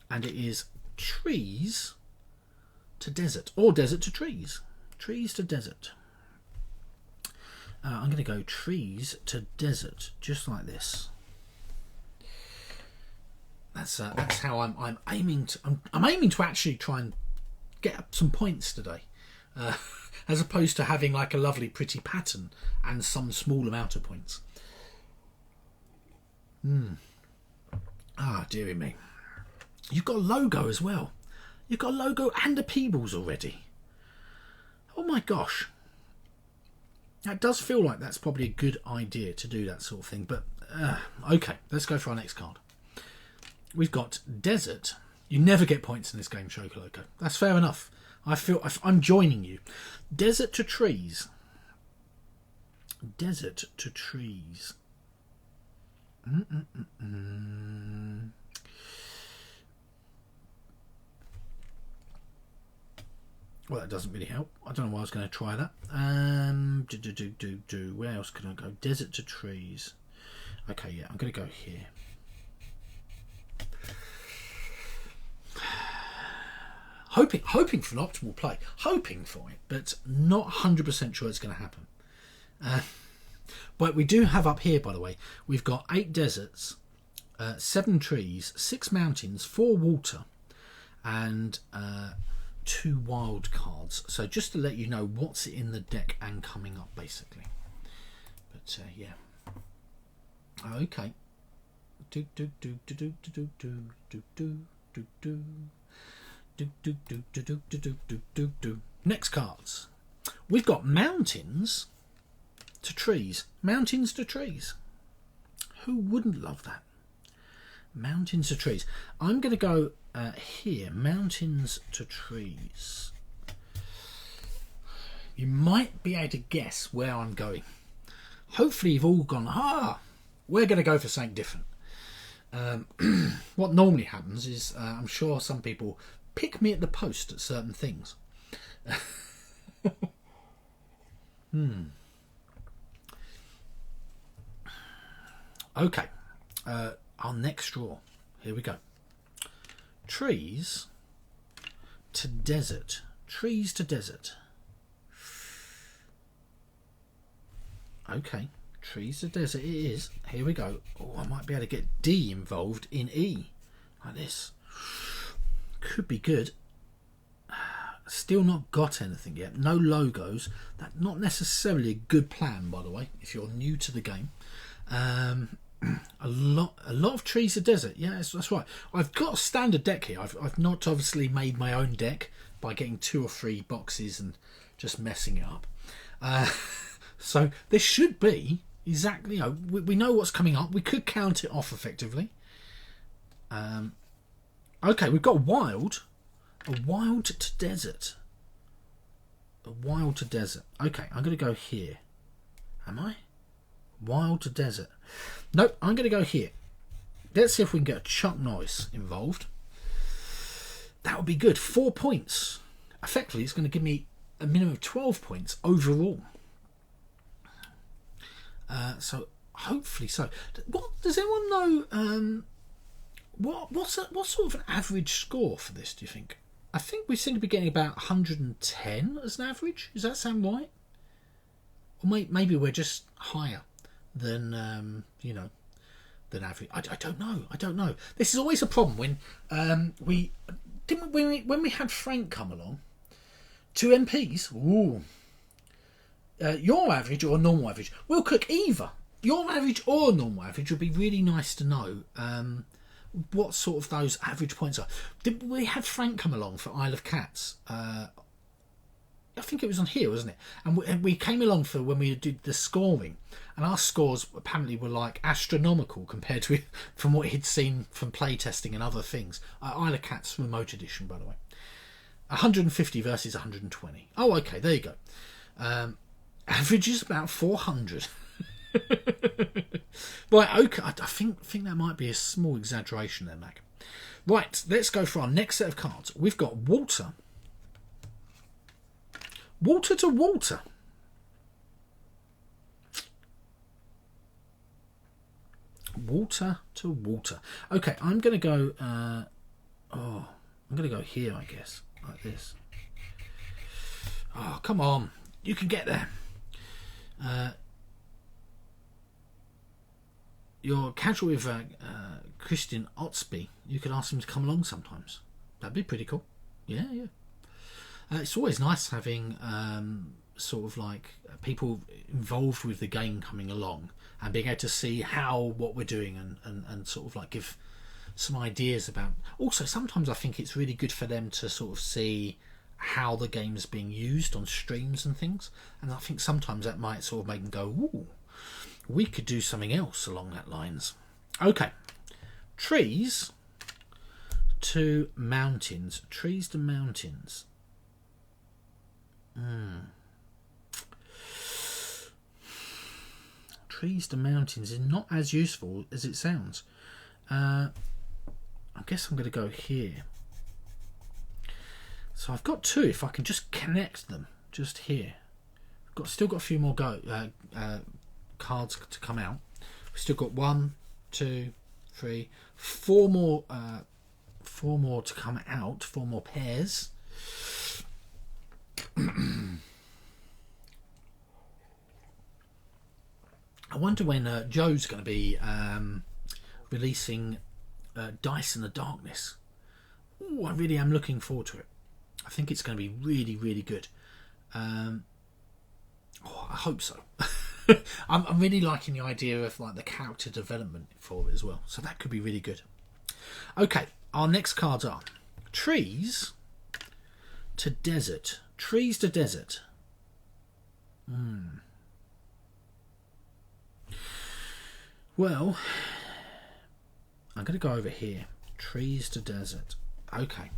And it is trees to desert. Or desert to trees. Trees to desert. I'm going to go trees to desert. Just like this. That's how I'm aiming to. I'm aiming to actually try and get up some points today. As opposed to having like a lovely pretty pattern and some small amount of points. Ah, dearie me. You've got a logo as well. You've got a logo and a Peebles already. Oh my gosh. That does feel like that's probably a good idea to do that sort of thing. But, okay, let's go for our next card. We've got desert. You never get points in this game, Shokoloco. That's fair enough. I'm joining you. Desert to trees. Desert to trees. Well, that doesn't really help. I don't know why I was going to try that. Where else can I go? Desert to trees. Okay, yeah, I'm going to go here. Hoping for an optimal play. Hoping for it, but not 100% sure it's going to happen. But we do have up here, by the way, we've got 8 deserts, 7 trees, 6 mountains, 4 water, and 2 wild cards. So just to let you know what's in the deck and coming up, basically. But yeah. Okay. Next cards. We've got mountains to trees. Mountains to trees. Who wouldn't love that? Mountains to trees. I'm going to go here. Mountains to trees. You might be able to guess where I'm going. Hopefully you've all gone, we're going to go for something different. What normally happens is I'm sure some people pick me at the post at certain things. Okay, our next draw. Here we go. Trees to desert. Trees to desert. Okay, trees to desert it is. Here we go. Oh, I might be able to get D involved in E. Like this. Could be good. Still not got anything yet. No logos. That's not necessarily a good plan, by the way, if you're new to the game. A lot of trees to desert. Yeah, that's right. I've got a standard deck here. I've not obviously made my own deck by getting 2 or 3 boxes and just messing it up. So this should be exactly. We know what's coming up. We could count it off effectively. Okay, we've got a wild to desert. Wild to desert. Okay, I'm going to go here. Am I? Wild to desert. Nope, I'm going to go here. Let's see if we can get a Chuck Norris involved. That would be good. 4 points. Effectively, it's going to give me a minimum of 12 points overall. So hopefully so. What does anyone know? What sort of an average score for this? Do you think? I think we seem to be getting about 110 as an average. Does that sound right? Or maybe we're just higher than than average. I don't know. I don't know. This is always a problem when when we had Frank come along. 2 MPs. Ooh. Your average or normal average? We'll cook either. Your average or normal average would be really nice to know what sort of those average points are. Did we have Frank come along for Isle of Cats? I think it was on here, wasn't it? And we came along for when we did the scoring, and our scores apparently were like astronomical compared to from what he'd seen from playtesting and other things. Isle of Cats Remote Edition, by the way. 150 versus 120. Oh, okay, there you go. Average is about 400. Right, okay, I think that might be a small exaggeration there, Mac. Right, let's go for our next set of cards. We've got water. Water to water. Water to water. Okay, I'm going to go... I'm going to go here, I guess. Like this. Oh, come on. You can get there. You're casual with Christian Otsby. You could ask him to come along sometimes. That'd be pretty cool. Yeah. It's always nice having sort of like people involved with the game coming along and being able to see what we're doing and sort of like give some ideas about. Also, sometimes I think it's really good for them to sort of see how the game's being used on streams and things, and I think sometimes that might sort of make them go, ooh, we could do something else along that lines. Okay, trees to mountains. Trees to mountains. Trees to mountains is not as useful as it sounds. I guess I'm going to go here. So I've got 2. If I can just connect them, just here. Still got a few more cards to come out. We've still got 1, 2, 3, 4 more. 4 more to come out. 4 more pairs. I wonder when Joe's going to be releasing Dice in the Darkness. Ooh, I really am looking forward to it. I think it's going to be really, really good. I hope so. I'm really liking the idea of like the character development for it as well. So that could be really good. Okay, our next cards are trees to desert. Trees to desert. Well, I'm going to go over here. Trees to desert. Okay.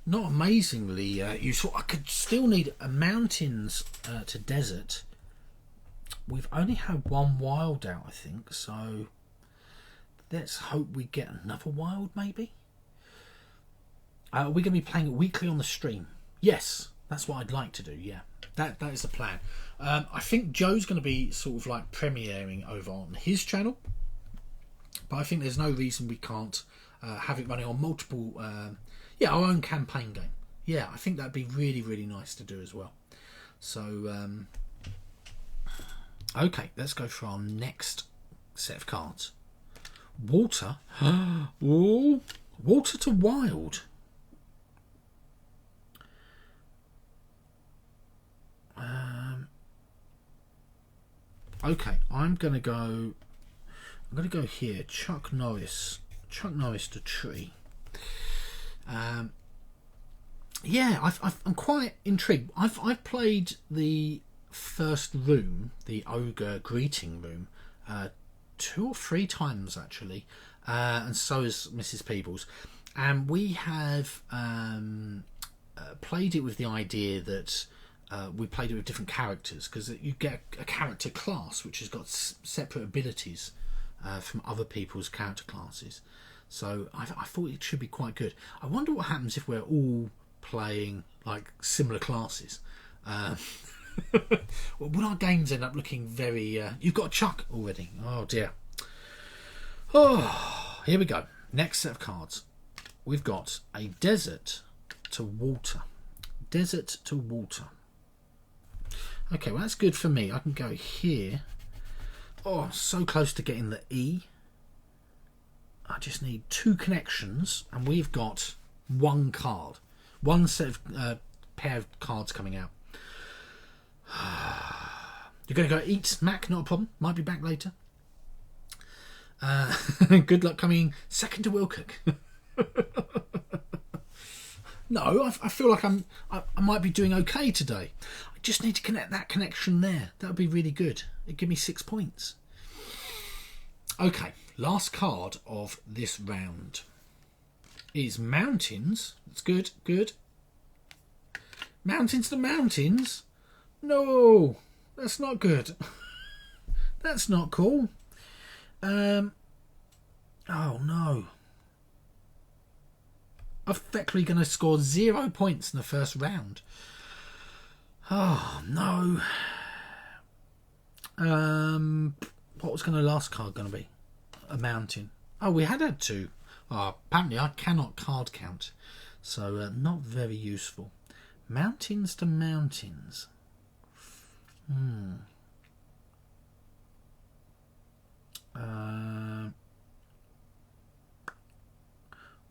Not amazingly useful. I could still need a mountains to desert. We've only had 1 wild out, I think. So let's hope we get another wild, maybe. Are we going to be playing it weekly on the stream? Yes, that's what I'd like to do. Yeah, that is the plan. I think Joe's going to be sort of like premiering over on his channel, but I think there's no reason we can't have it running on multiple. Our own campaign game. Yeah, I think that'd be really, really nice to do as well. So, okay, let's go for our next set of cards. Water. Ooh, water to wild. Okay, I'm gonna go here. Chuck Norris to tree. I'm quite intrigued. I've played the first room, the ogre greeting room, 2 or 3 times actually, and so is Mrs. Peebles, and we have played it with the idea that we played it with different characters, because you get a character class which has got separate abilities from other people's character classes. So I thought it should be quite good. I wonder what happens if we're all playing like similar classes. Would our games end up looking very... You've got a Chuck already. Oh dear. Oh, here we go. Next set of cards. We've got a desert to water. Desert to water. Okay, well that's good for me. I can go here. Oh, so close to getting the E. I just need 2 connections, and we've got 1 card. 1 set of pair of cards coming out. You're going to go eat, Mac, not a problem. Might be back later. Good luck coming second to Wilcock. No, I feel like I might be doing okay today. I just need to connect that connection there. That would be really good. It'd give me 6 points. Okay, last card of this round is mountains. It's good, good. Mountains to mountains? No, that's not good. That's not cool. Oh no. I'm effectively going to score 0 points in the first round. Oh no. What was going to last card going to be? A mountain. Oh, we had 2. Oh, apparently I cannot card count, so not very useful. Mountains to mountains.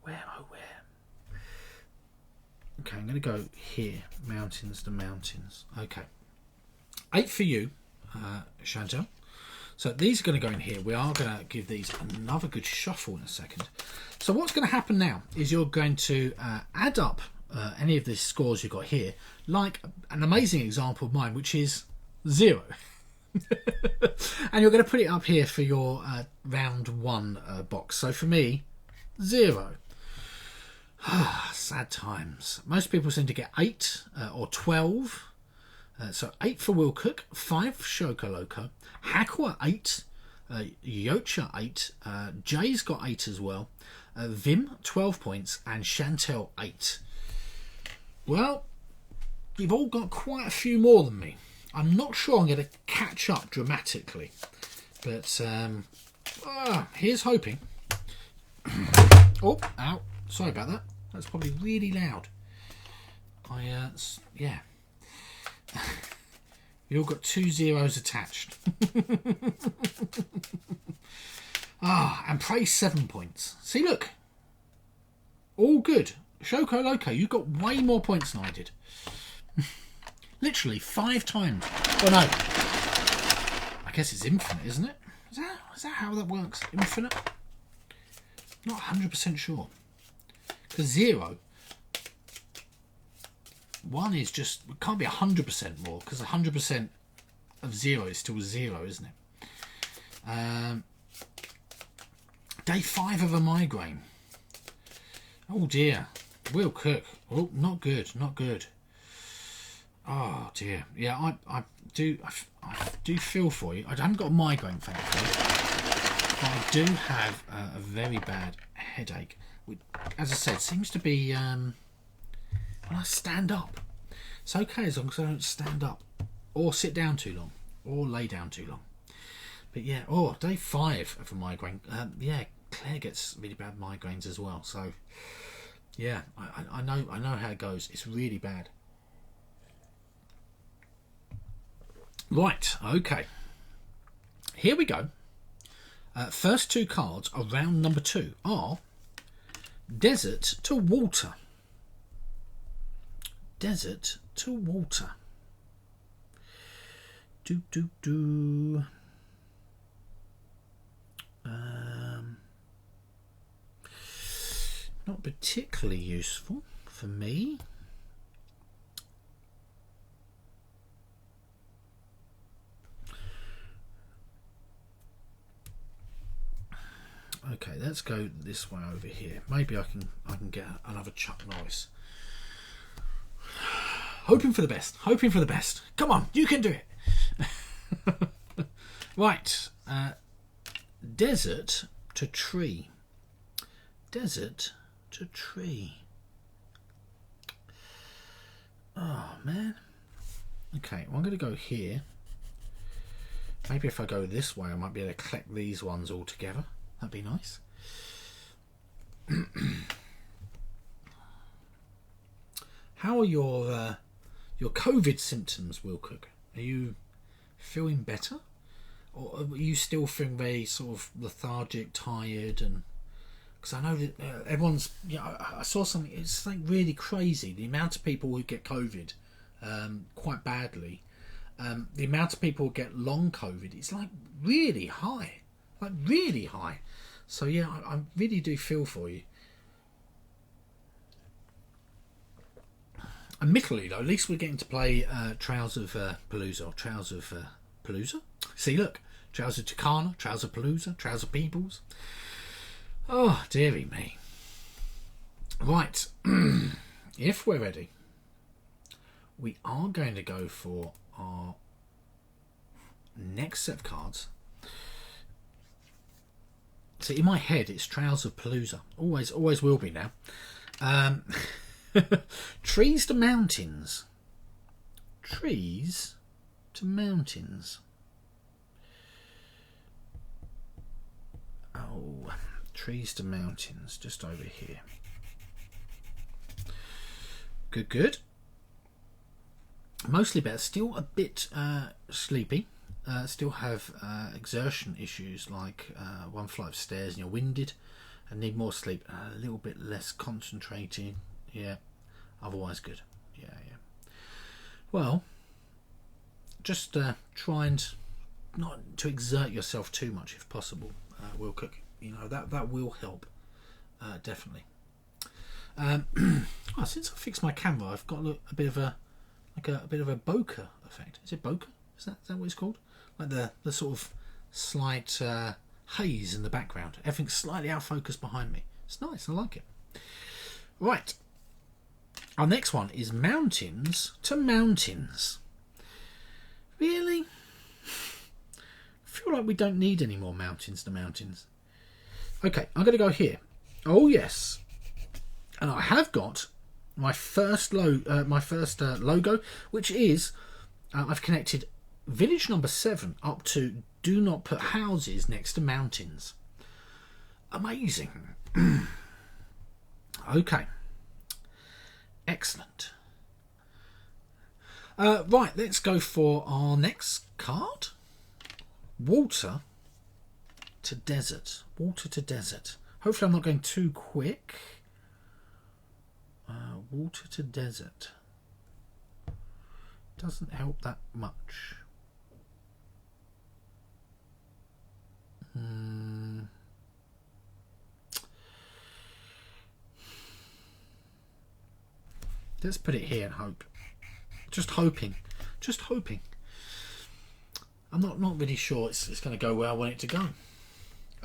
Where? Okay, I'm going to go here. Mountains to mountains. Okay. 8 for you, Chantal. So these are going to go in here. We are going to give these another good shuffle in a second. So what's going to happen now is you're going to add up any of the scores you've got here, like an amazing example of mine, which is 0. And you're going to put it up here for your round 1 box. So for me, 0. Sad times. Most people seem to get 8 or 12. So 8 for Wilcock, 5 for Shoko Loco, Hakwa 8, Yocha 8, Jay's got 8 as well, Vim 12 points, and Chantel 8. Well, you've all got quite a few more than me. I'm not sure I'm going to catch up dramatically, but here's hoping. Oh, ow, sorry about that. That's probably really loud. Yeah. You all got 2 zeros attached. And praise 7 points. See, look. All good. Shoko Loco, you got way more points than I did. Literally 5 times. Well, no. I guess it's infinite, isn't it? Is that how that works? Infinite? Not 100% sure. Because 0... 1 is just... It can't be 100% more, because 100% of 0 is still 0, isn't it? Day 5 of a migraine. Oh dear. Will Cook. Oh, not good, not good. Oh dear. Yeah, I do feel for you. I haven't got a migraine, thankfully. But I do have a very bad headache. Which, as I said, seems to be... when I stand up. It's okay as long as I don't stand up or sit down too long or lay down too long. But yeah, day 5 of a migraine. Yeah, Claire gets really bad migraines as well. So yeah, I know how it goes. It's really bad. Right, okay. Here we go. First 2 cards of round number 2 are Desert to Water. Desert to Water. Not particularly useful for me. Okay, let's go this way over here. Maybe I can get another Chuck Norris. hoping for the best. Hoping for the best. Come on, you can do it. Right. Desert to tree. Desert to tree. Oh, man. Okay, well, I'm going to go here. Maybe if I go this way, I might be able to collect these ones all together. That'd be nice. How are your COVID symptoms, Will Cook? Are you feeling better? Or are you still feeling very sort of lethargic, tired? And because I know that everyone's, I saw something, it's like really crazy. The amount of people who get COVID quite badly, the amount of people who get long COVID, it's like really high. Like really high. So yeah, I really do feel for you. Admittedly though, at least we're getting to play Trails of Palooza, or Trails of Palooza? See, look, Trails of Tucana, Trails of Palooza, Trails of Peebles. Oh, dearie me. Right, if we're ready, we are going to go for our next set of cards. So in my head, it's Trails of Palooza. Always will be now. Trees to mountains. Trees to mountains. Oh, trees to mountains. Just over here. Good. Mostly better. Still a bit sleepy. Still have exertion issues, like one flight of stairs and you're winded and need more sleep. A little bit less concentrating. Yeah. Otherwise good. Yeah. Well, just try and not to exert yourself too much if possible, Will Cook. That will help. Definitely. Since I fixed my camera, I've got a bit of a bokeh effect. Is it bokeh? Is that what it's called? Like the sort of slight haze in the background. Everything's slightly out of focus behind me. It's nice. I like it. Right. Our next one is mountains to mountains. Really? I feel like we don't need any more mountains to mountains. Okay, I'm going to go here. Oh yes, and I have got my first logo, which is I've connected village number 7 up to do not put houses next to mountains. Amazing. Okay. Excellent. Right, let's go for our next card. Water to desert. Water to desert. Hopefully I'm not going too quick. Water to desert. Doesn't help that much. Let's put it here and hope. Just hoping. I'm not really sure it's going to go where I want it to go.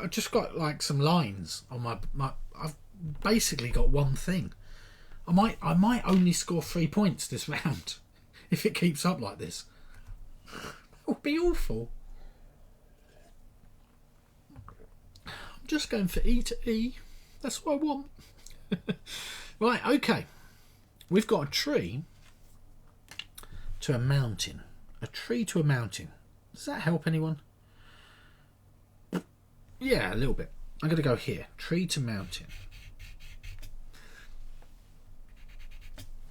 I've just got like some lines on my I've basically got one thing. I might only score 3 points this round if it keeps up like this. It would be awful. I'm just going for E to E. That's what I want. Right, okay. We've got a tree to a mountain. A tree to a mountain. Does that help anyone? Yeah, a little bit. I'm going to go here. Tree to mountain.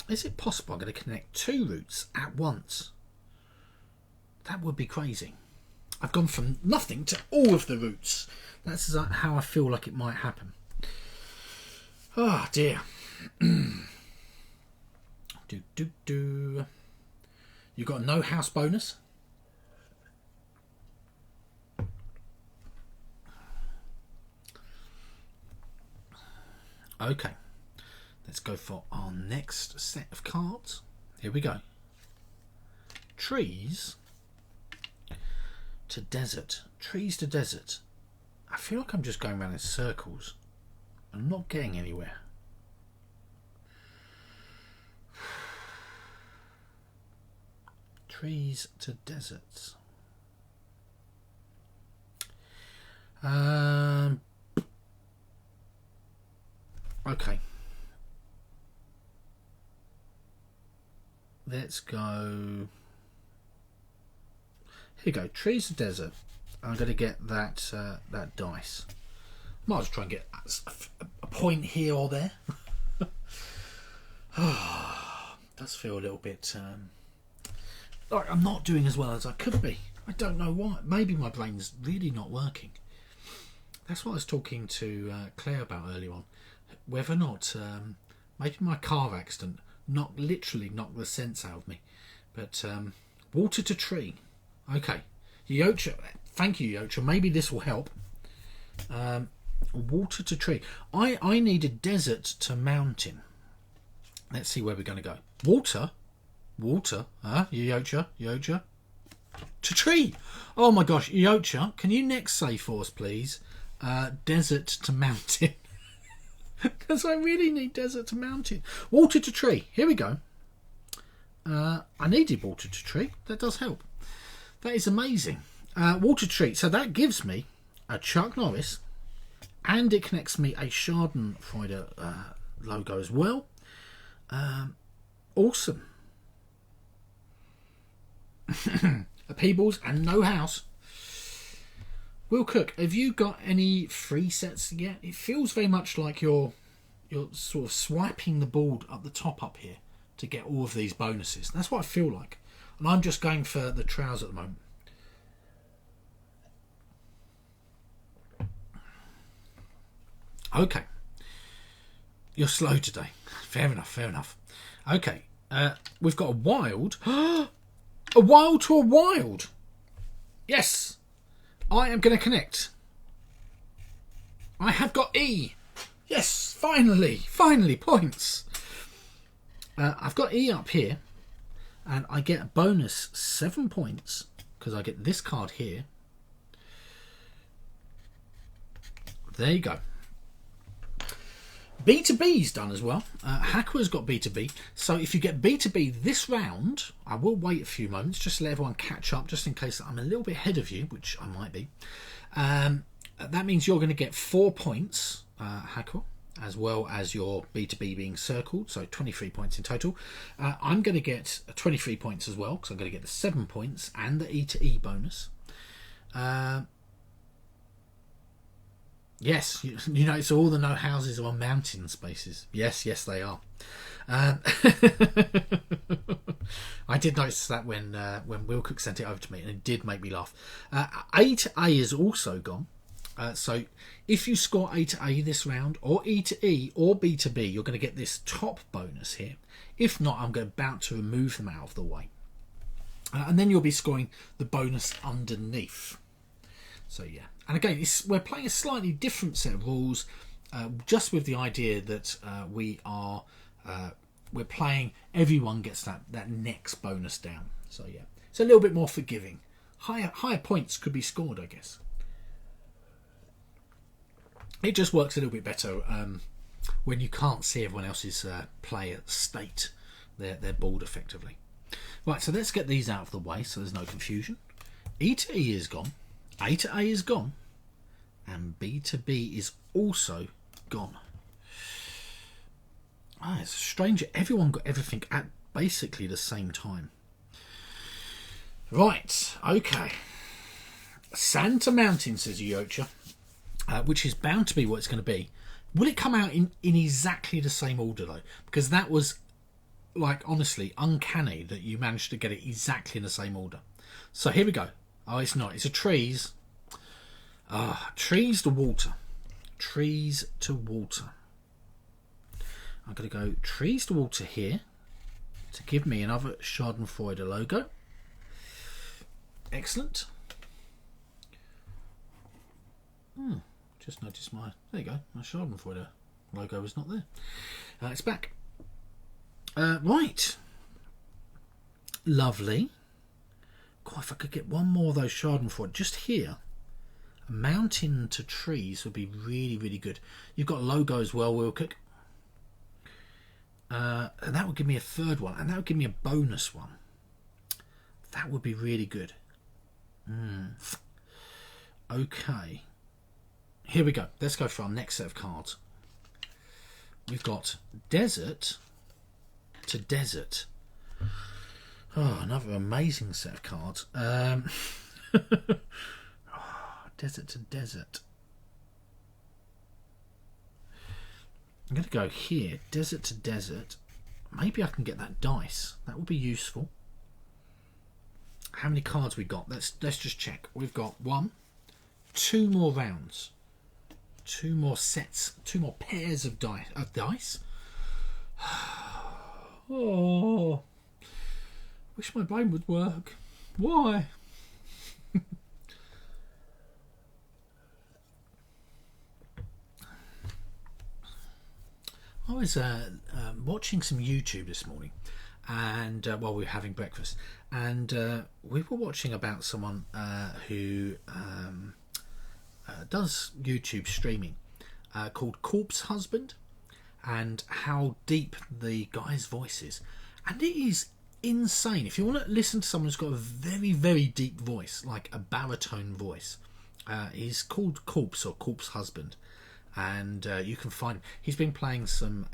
Is it possible I'm going to connect 2 routes at once? That would be crazy. I've gone from nothing to all of the routes. That's how I feel like it might happen. Oh dear. You got no house bonus. Okay, let's go for our next set of cards. Here we go. Trees to desert. Trees to desert. I feel like I'm just going around in circles. I'm not getting anywhere. trees to deserts. Okay. Let's go. Here we go. Trees to desert. I'm going to get that that dice. Might as well try and get a point here or there. Does feel a little bit like I'm not doing as well as I could be. I don't know why. Maybe my brain's really not working. That's what I was talking to Claire about earlier on. Whether or not maybe my car accident literally knocked the sense out of me. But water to tree. Okay. Yocha, thank you, Yocha. Maybe this will help. Water to tree. I need a desert to mountain. Let's see where we're going to go. Water. Yocha. To tree. Oh my gosh, Yocha, can you next say for us, please? Desert to mountain. Because I really need desert to mountain. Water to tree. Here we go. I needed water to tree. That does help. That is amazing. Water to tree. So that gives me a Chuck Norris, and it connects me a Schadenfreude logo as well. Awesome. A Peebles and no house. Will Cook, have you got any free sets yet? It feels very much like you're sort of swiping the board up the top up here to get all of these bonuses. That's what I feel like. And I'm just going for the trowels at the moment. Okay. You're slow today. Fair enough. Okay. We've got a wild. A wild to a wild. Yes. I am going to connect. I have got E. Yes, finally, points. I've got E up here, and I get a bonus 7 points because I get this card here. There you go. B2B's done as well. Hackwa's got B2B. So if you get B2B this round, I will wait a few moments just to let everyone catch up, just in case I'm a little bit ahead of you, which I might be. That means you're going to get 4 points, Hackwa, as well as your B2B being circled, so 23 points in total. I'm going to get 23 points as well, because I'm going to get the 7 points and the E to E bonus. Yes, you know, so all the no houses are on mountain spaces. Yes, they are. I did notice that when Will Cook sent it over to me, and it did make me laugh. A to A is also gone. So if you score A to A this round, or E to E, or B to B, you're going to get this top bonus here. If not, I'm about to remove them out of the way. And then you'll be scoring the bonus underneath. So yeah. And again, we're playing a slightly different set of rules, just with the idea that we're playing. Everyone gets that next bonus down. So yeah, it's a little bit more forgiving. Higher points could be scored, I guess. It just works a little bit better when you can't see everyone else's player state their board effectively. Right, so let's get these out of the way so there's no confusion. E to E is gone. A to A is gone, and B to B is also gone. It's strange. Everyone got everything at basically the same time. Right, okay. Santa Mountain, says Yocha, which is bound to be what it's going to be. Will it come out in exactly the same order, though? Because that was, like, honestly, uncanny that you managed to get it exactly in the same order. So here we go. Oh, it's not. It's a trees. Trees to water. Trees to water. I'm going to go trees to water here to give me another Schadenfreude logo. Excellent. Just noticed there you go, my Schadenfreude logo was not there. It's back. Right. Lovely. God, if I could get one more of those Schadenfreude just here, a mountain to trees would be really, really good. You've got a logo as well, Will Cook. And that would give me a third one, and that would give me a bonus one. That would be really good. Okay. Here we go. Let's go for our next set of cards. We've got Desert to Desert. Oh, another amazing set of cards. Desert to Desert. I'm going to go here. Desert to Desert. Maybe I can get that dice. That will be useful. How many cards we got? Let's just check. We've got 2 more rounds. 2 more sets. 2 more pairs of dice. Oh, wish my brain would work. Why? I was watching some YouTube this morning, and while we were having breakfast, and we were watching about someone who does YouTube streaming called Corpse Husband, and how deep the guy's voice is, and it is insane. If you want to listen to someone who's got a very, very deep voice, like a baritone voice, he's called Corpse or Corpse Husband. And you can find him. He's been playing some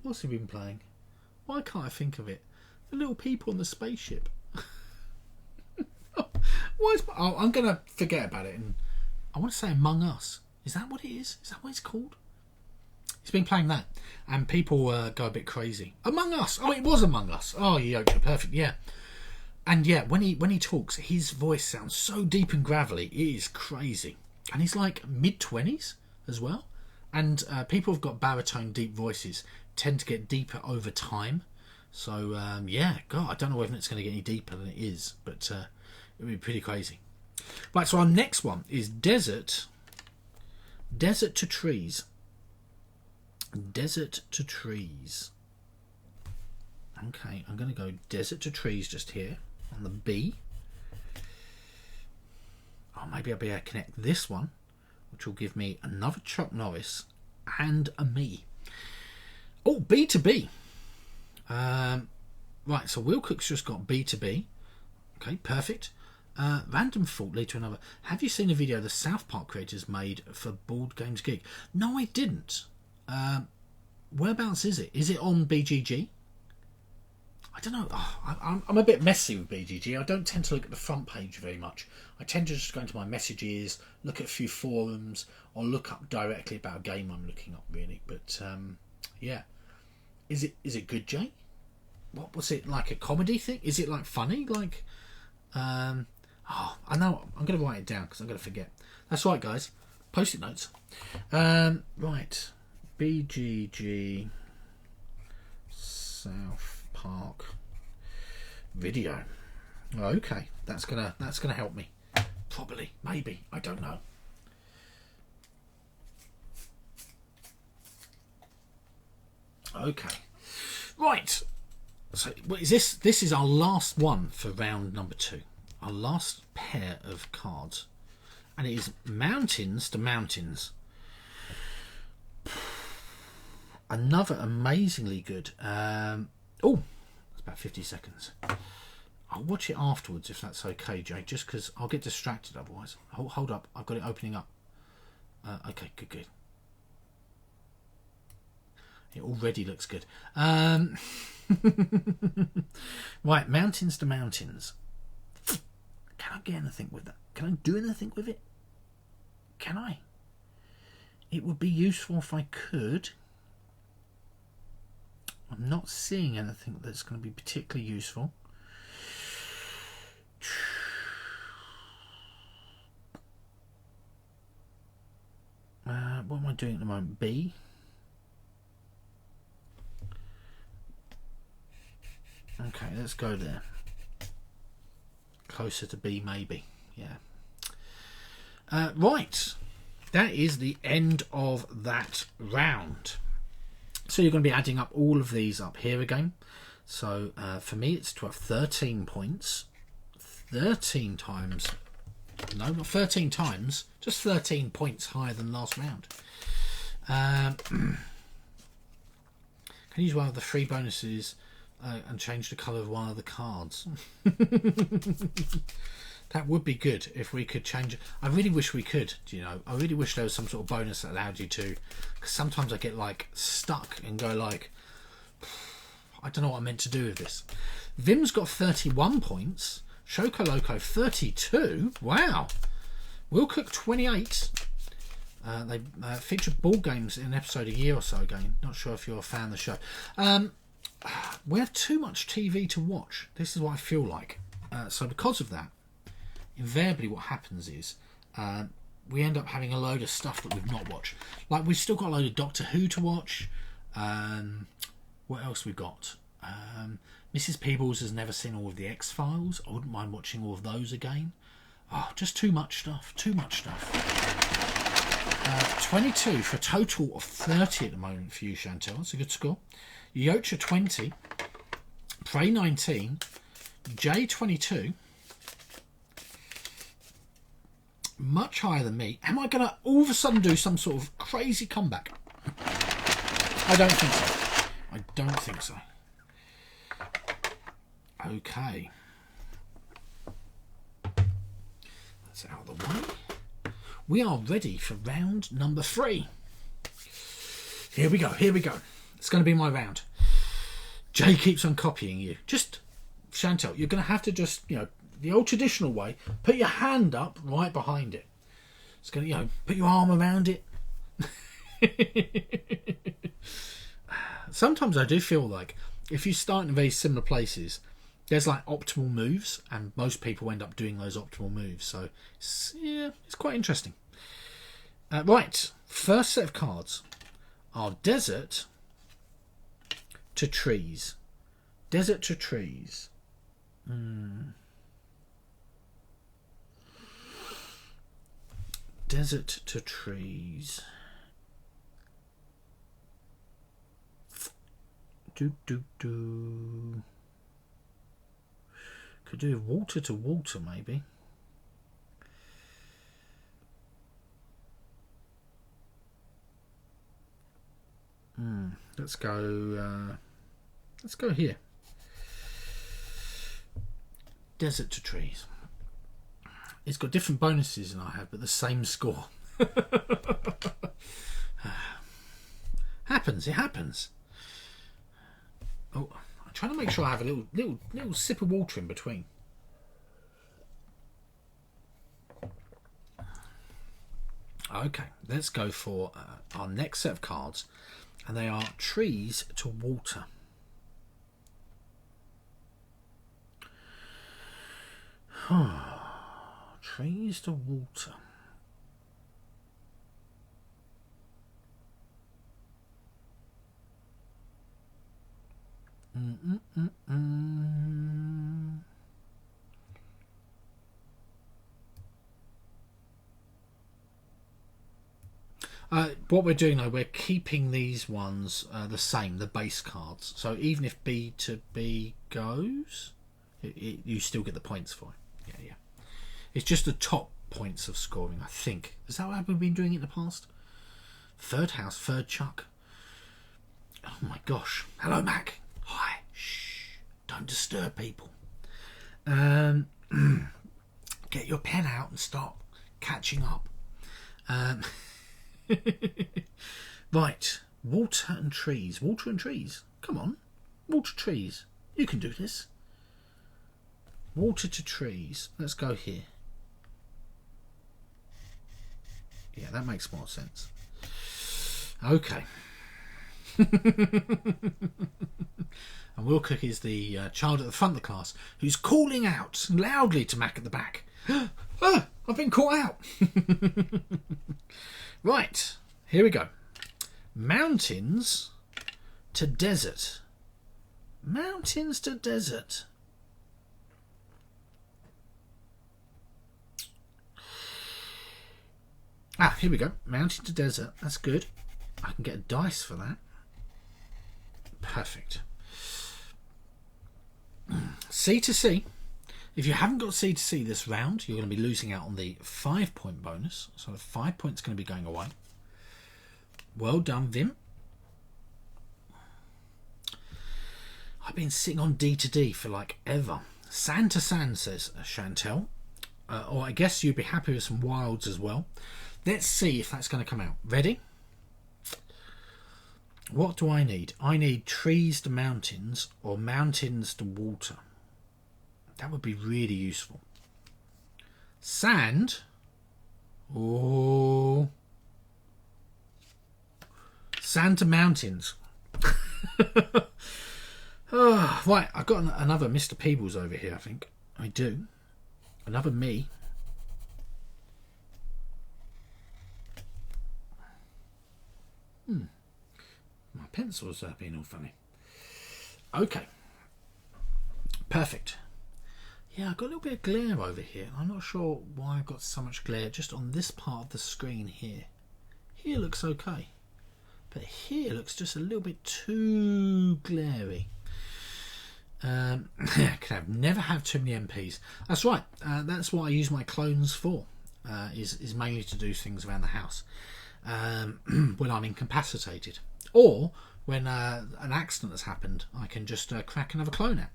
what's he been playing? Why can't I think of it? The little people on the spaceship. I'm gonna forget about it, and I want to say Among Us. Is that what it is? Is that what it's called? He's been playing that, and people go a bit crazy. Among Us. Oh, it was Among Us. Oh, yeah, okay, perfect. Yeah. And yeah, when he talks, his voice sounds so deep and gravelly. It is crazy. And he's like mid-20s as well. And people who've got baritone deep voices tend to get deeper over time. So yeah, God, I don't know whether it's going to get any deeper than it is, but it would be pretty crazy. Right, so our next one is Desert to Trees. Desert to Trees. Okay, I'm going to go Desert to Trees just here on the B. Oh, maybe I'll be able to connect this one, which will give me another Chuck Norris and a me. Oh, B to B. Right, so Will Cook's just got B to B. Okay, perfect. Random thought lead to another. Have you seen a video the South Park creators made for Board Games Gig? No, I didn't. Whereabouts is it? Is it on BGG? I don't know. Oh, I'm a bit messy with BGG. I don't tend to look at the front page very much. I tend to just go into my messages, look at a few forums, or look up directly about a game I'm looking up, really. But yeah, is it good, Jay? What was it, like a comedy thing? Is it like funny? Like I know. I'm going to write it down because I'm going to forget. That's right, guys. Post-it notes. Right, BGG South Park video. Okay, that's gonna help me. Probably, maybe, I don't know. Okay, right. So what is this? This is our last one for round number 2. Our last pair of cards, and it is Mountains to Mountains. Another amazingly good. Oh, it's about 50 seconds. I'll watch it afterwards if that's okay, Jay, just because I'll get distracted otherwise. Hold up, I've got it opening up. Okay, good. It already looks good. Right, Mountains to Mountains. Can I get anything with that? Can I do anything with it? Can I? It would be useful if I could. I'm not seeing anything that's going to be particularly useful. What am I doing at the moment? B. Okay, let's go there. Closer to B, maybe. Yeah. Right. That is the end of that round. So you're going to be adding up all of these up here again. So for me, it's to have 13 points. 13 times. No, not 13 times. Just 13 points higher than last round. Can use one of the free bonuses and change the colour of one of the cards. That would be good if we could change it. I really wish we could, I really wish there was some sort of bonus that allowed you to, because sometimes I get like stuck and go like, I don't know what I'm meant to do with this. Vim's got 31 points. Shoko Loco 32. Wow. Will Cook 28. They featured ball games in an episode a year or so ago. Not sure if you're a fan of the show. We have too much TV to watch. This is what I feel like. So because of that, invariably what happens is we end up having a load of stuff that we've not watched. Like, we've still got a load of Doctor Who to watch. What else we've got? Mrs. Peebles has never seen all of the X-Files. I wouldn't mind watching all of those again. Oh, just too much stuff. 22 for a total of 30 at the moment for you, Chantel. That's a good score. Yocha 20. Prey 19. J 22. Much higher than me. Am I going to all of a sudden do some sort of crazy comeback? I don't think so. I don't think so. Okay. That's out of the way. We are ready for round number 3. Here we go. It's going to be my round. Jay keeps on copying you. Just, Chantel, you're going to have to just, the old traditional way, put your hand up right behind it. It's going to, put your arm around it. Sometimes I do feel like if you start in very similar places, there's like optimal moves, and most people end up doing those optimal moves. So it's quite interesting. Right, first set of cards are Desert to Trees. Desert to Trees. Desert to Trees. Could do Water to Water, maybe. Let's go here. Desert to Trees. It's got different bonuses than I have, but the same score. It happens. Oh, I'm trying to make sure I have a little sip of water in between. Okay, let's go for our next set of cards, and they are Trees to Water. Trees to Water. What we're doing though, we're keeping these ones the same, the base cards. So even if B to B goes, you still get the points for it. Yeah. It's just the top points of scoring, I think. Is that how we've been doing it in the past? Third house, third chuck. Oh my gosh. Hello, Mac. Hi. Shh. Don't disturb people. Get your pen out and start catching up. Right. Water and Trees. Water and Trees. Come on. Water Trees. You can do this. Water to Trees. Let's go here. Yeah, that makes more sense. Okay. And Will Cook is the child at the front of the class who's calling out loudly to Mac at the back. Ah, I've been caught out. Right, here we go. Mountains to Desert. Mountains to Desert. Ah, here we go. Mountain to Desert. That's good. I can get a dice for that. Perfect. C to C. If you haven't got C to C this round, you're going to be losing out on the 5-point bonus. So the 5 points are going to be going away. Well done, Vim. I've been sitting on D to D for like ever. Sand to sand, says Chantel. Or I guess you'd be happy with some wilds as well. Let's see if that's going to come out. Ready? What do I need? I need trees to mountains or mountains to water. That would be really useful. Sand. Oh. Sand to mountains. Oh, right, I've got another Mr. Peebles over here, I think. I do. Another me. My pencil's being all funny. Okay. Perfect. Yeah, I've got a little bit of glare over here. I'm not sure why I've got so much glare just on this part of the screen here. Here looks okay. But here looks just a little bit too glary. Never have too many MPs. That's right. That's what I use my clones for. Is mainly to do things around the house when I'm incapacitated, or when an accident has happened. I can just crack another clone out.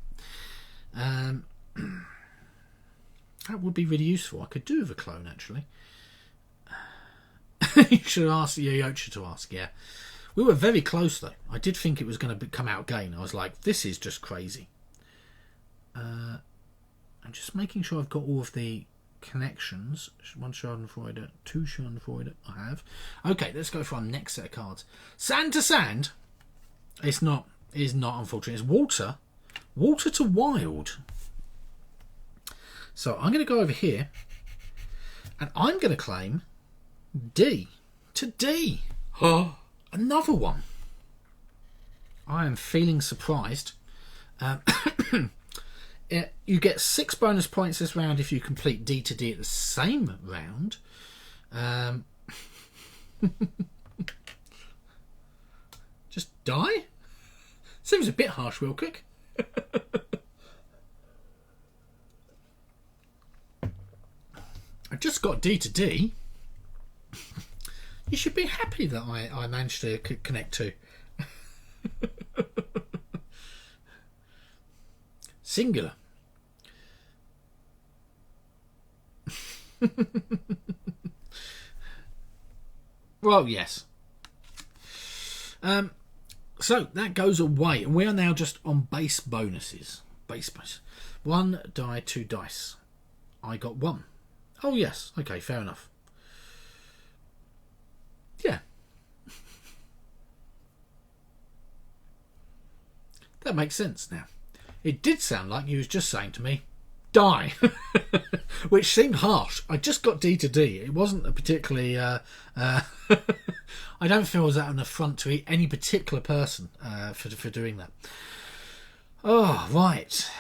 That would be really useful. I could do with a clone actually. You should ask Yoyocha to ask. Yeah, we were very close though. I did think it was going to come out again. I was like, this is just crazy. I'm just making sure I've got all of the connections. One Schadenfreude, two Schadenfreude. I have. Okay, let's go for our next set of cards. Sand to sand. It's not. Unfortunately. It's water. Water to wild. So I'm going to go over here, and I'm going to claim D to D. Oh, another one. I am feeling surprised. You get 6 bonus points this round if you complete D to D at the same round. Just die? Seems a bit harsh, real quick. I just got D to D. You should be happy that I managed to connect to. Singular. Well, yes. So that goes away, and we are now just on base bonuses. Base. 1 die, 2 dice. I got 1. Oh yes. Okay, fair enough. Yeah. That makes sense now. It did sound like you was just saying to me, die. Which seemed harsh. I just got D to D. It wasn't a particularly... I don't feel as that an affront to any particular person for doing that. Oh, right.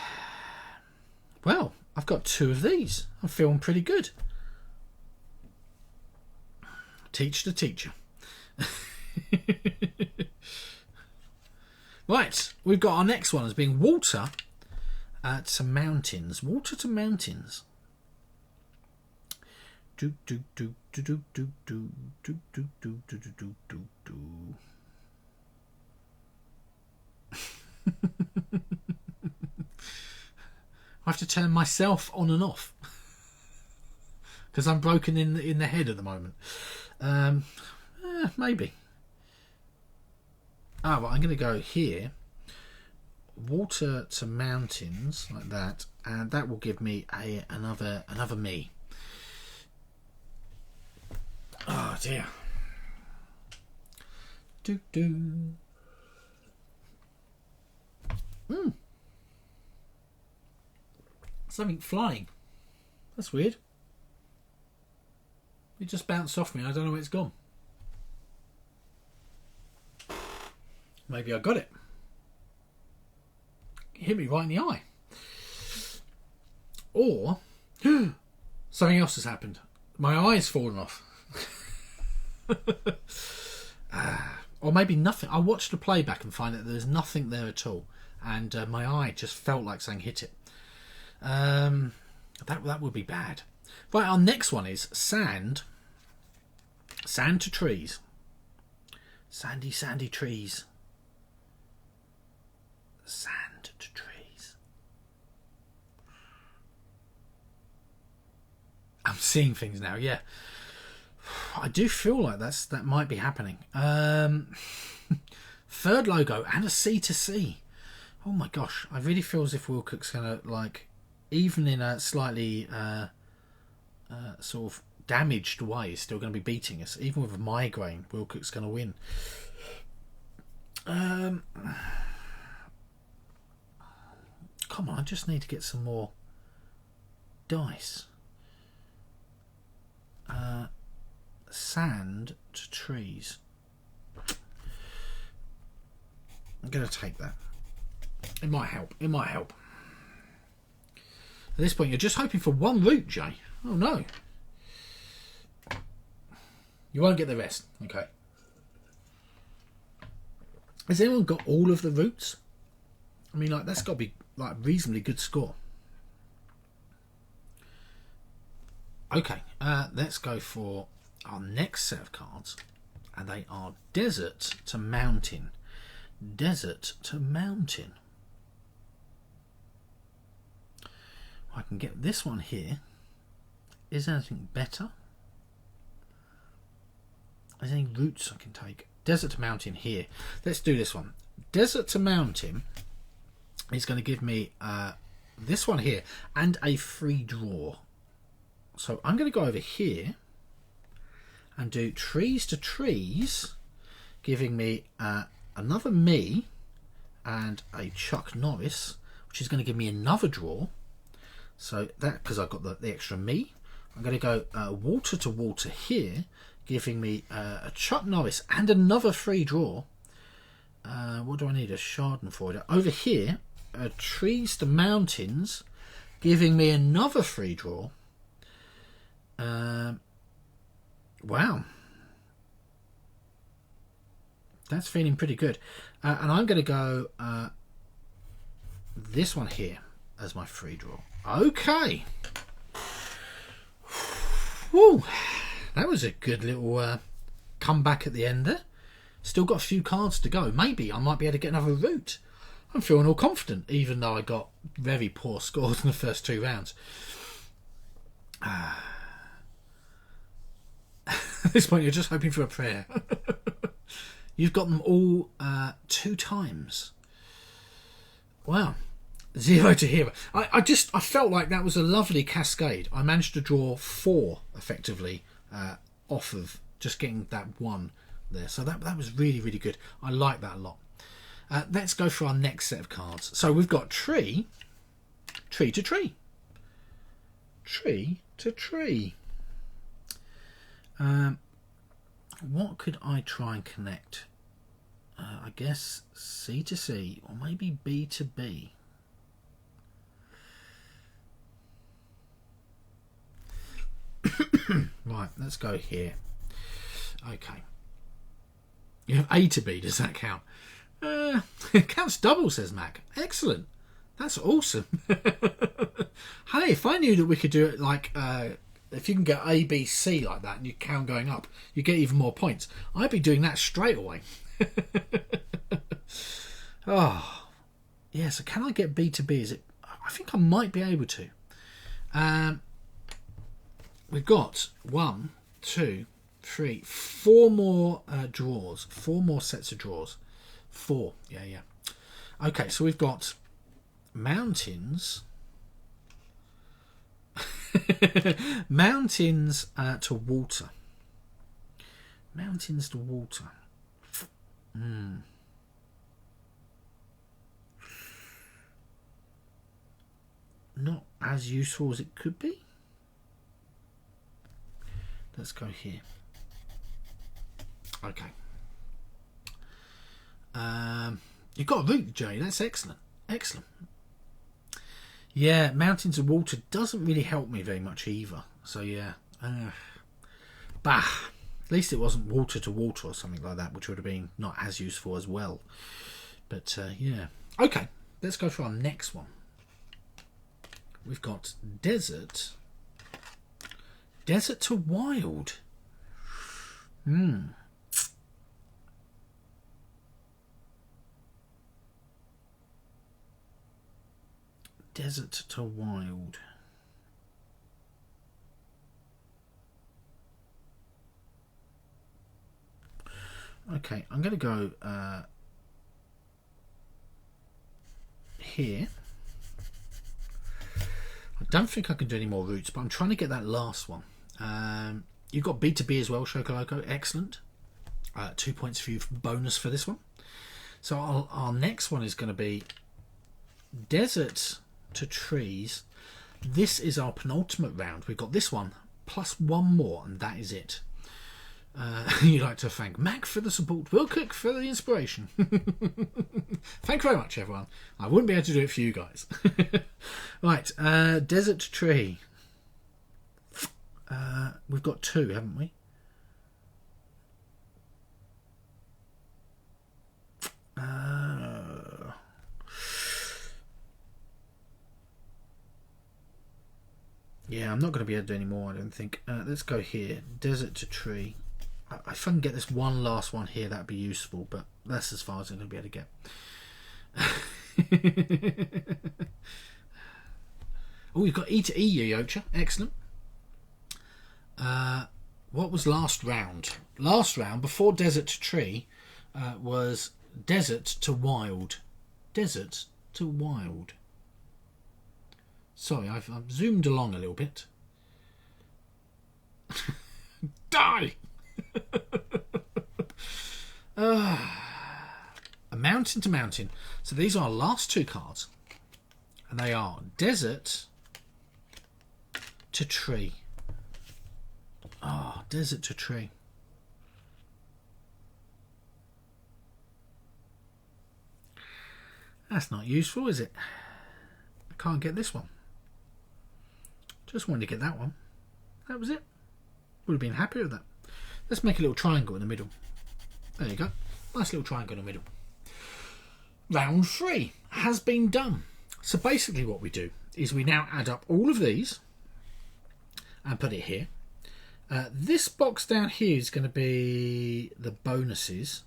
Well, I've got 2 of these. I'm feeling pretty good. Teach the teacher. Right, we've got our next one as being water to mountains. Water to mountains. Do do do do do do do do do do do do do do. I have to turn myself on and off because I'm broken in the head at the moment. Maybe. Ah, well, I'm going to go here. Water to mountains, like that, and that will give me another me. Oh dear. Do do. Something flying. That's weird. It just bounced off me. I don't know where it's gone. Maybe I got it. It hit me right in the eye. Or something else has happened. My eye's fallen off. Or maybe nothing. I watched the playback and find that there's nothing there at all. And my eye just felt like something hit it. That would be bad. Right, our next one is sand. Sand to trees. Sandy, sandy trees. Sand. I'm seeing things now, yeah. I do feel like that might be happening. Third logo and a C2C. Oh my gosh, I really feel as if Wilcock's going to, like, even in a slightly sort of damaged way, is still going to be beating us. Even with a migraine, Wilcock's going to win. Come on, I just need to get some more dice. Sand to trees. I'm going to take that. It might help. It might help. At this point, you're just hoping for one route, Jay. Oh, no. You won't get the rest. Okay. Has anyone got all of the routes? I mean, like, that's got to be, like, a reasonably good score. Okay. Let's go for our next set of cards. And they are Desert to Mountain. Desert to Mountain. I can get this one here. Is anything better? Is there any routes I can take? Desert to Mountain here. Let's do this one. Desert to Mountain is going to give me this one here and a free draw. So I'm going to go over here and do Trees to Trees, giving me another me and a Chuck Norris, which is going to give me another draw. So that, because I've got the extra me, I'm going to go Water to Water here, giving me a Chuck Norris and another free draw. What do I need? A Schadenfreude. Over here, Trees to Mountains, giving me another free draw. Wow. That's feeling pretty good. And I'm going to go this one here as my free draw. Okay. Woo. That was a good little comeback at the end there. Still got a few cards to go. Maybe I might be able to get another route. I'm feeling all confident, even though I got very poor scores in the first 2 rounds. At this point, you're just hoping for a prayer. You've got them all 2 times. Wow. 0 to hero. I felt like that was a lovely cascade. I managed to draw 4 effectively off of just getting that 1 there. So that was really, really good. I like that a lot. Let's go for our next set of cards. So we've got Tree to Tree. Tree to Tree. What could I try and connect? I guess C to C, or maybe B to B. Right, let's go here. Okay. You have A to B, does that count? It counts double, says Mac. Excellent. That's awesome. Hey, if I knew that we could do it like... if you can get A, B, C like that and you count going up, you get even more points. I'd be doing that straight away. Oh, yeah, so can I get B to B? I think I might be able to. We've got 1, 2, 3, 4 more draws. 4 more sets of draws. 4, yeah. Okay, so we've got mountains... mountains to water. Mountains to water. Not as useful as it could be. Let's go here. Okay. You've got a route, Jay. That's excellent. Excellent. Yeah, mountains and water doesn't really help me very much either. So yeah, bah. At least it wasn't water to water or something like that, which would have been not as useful as well. But yeah, okay. Let's go for our next one. We've got desert to wild. Desert to wild. Okay, I'm going to go here. I don't think I can do any more routes, but I'm trying to get that last one. You've got B2B as well, Shokoloco. Excellent. 2 points for you for bonus for this one. So our next one is going to be Desert to Trees. This is our penultimate round. We've got this one plus one more, and that is it. You'd like to thank Mac for the support, Will Cook for the inspiration. Thank you very much, everyone. I wouldn't be able to do it for you guys. Right, Desert Tree. We've got two, haven't we? Yeah, I'm not going to be able to do any more, I don't think. Let's go here. Desert to Tree. If I can get this one last one here, that'd be useful, but that's as far as I'm going to be able to get. Oh, we've got E to E, Yocha. Excellent. What was last round? Last round, before Desert to Tree, was Desert to Wild. Desert to Wild. Sorry, I've zoomed along a little bit. Die! A mountain to mountain. So these are our last two cards. And they are Desert to Tree. Ah, Desert to Tree. That's not useful, is it? I can't get this one. Just wanted to get that one. That was it. Would have been happy with that. Let's make a little triangle in the middle. There you go. Nice little triangle in the middle. Round 3 has been done. So basically what we do is we now add up all of these and put it here. This box down here is going to be the bonuses.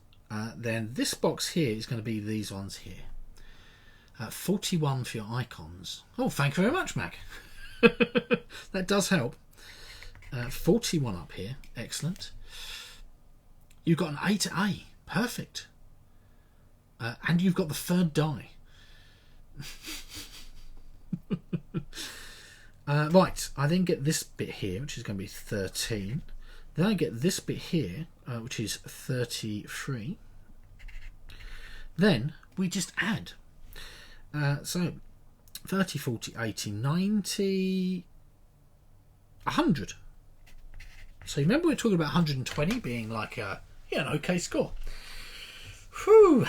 Then this box here is going to be these ones here. 41 for your icons. Oh, thank you very much, Mac. That does help. 41 up here. Excellent. You've got an A to A. Perfect. And you've got the third die. Right. I then get this bit here, which is going to be 13. Then I get this bit here, which is 33. Then we just add. So 30, 40, 80, 90, 100. So remember we were talking about 120 being like an okay score. Whew.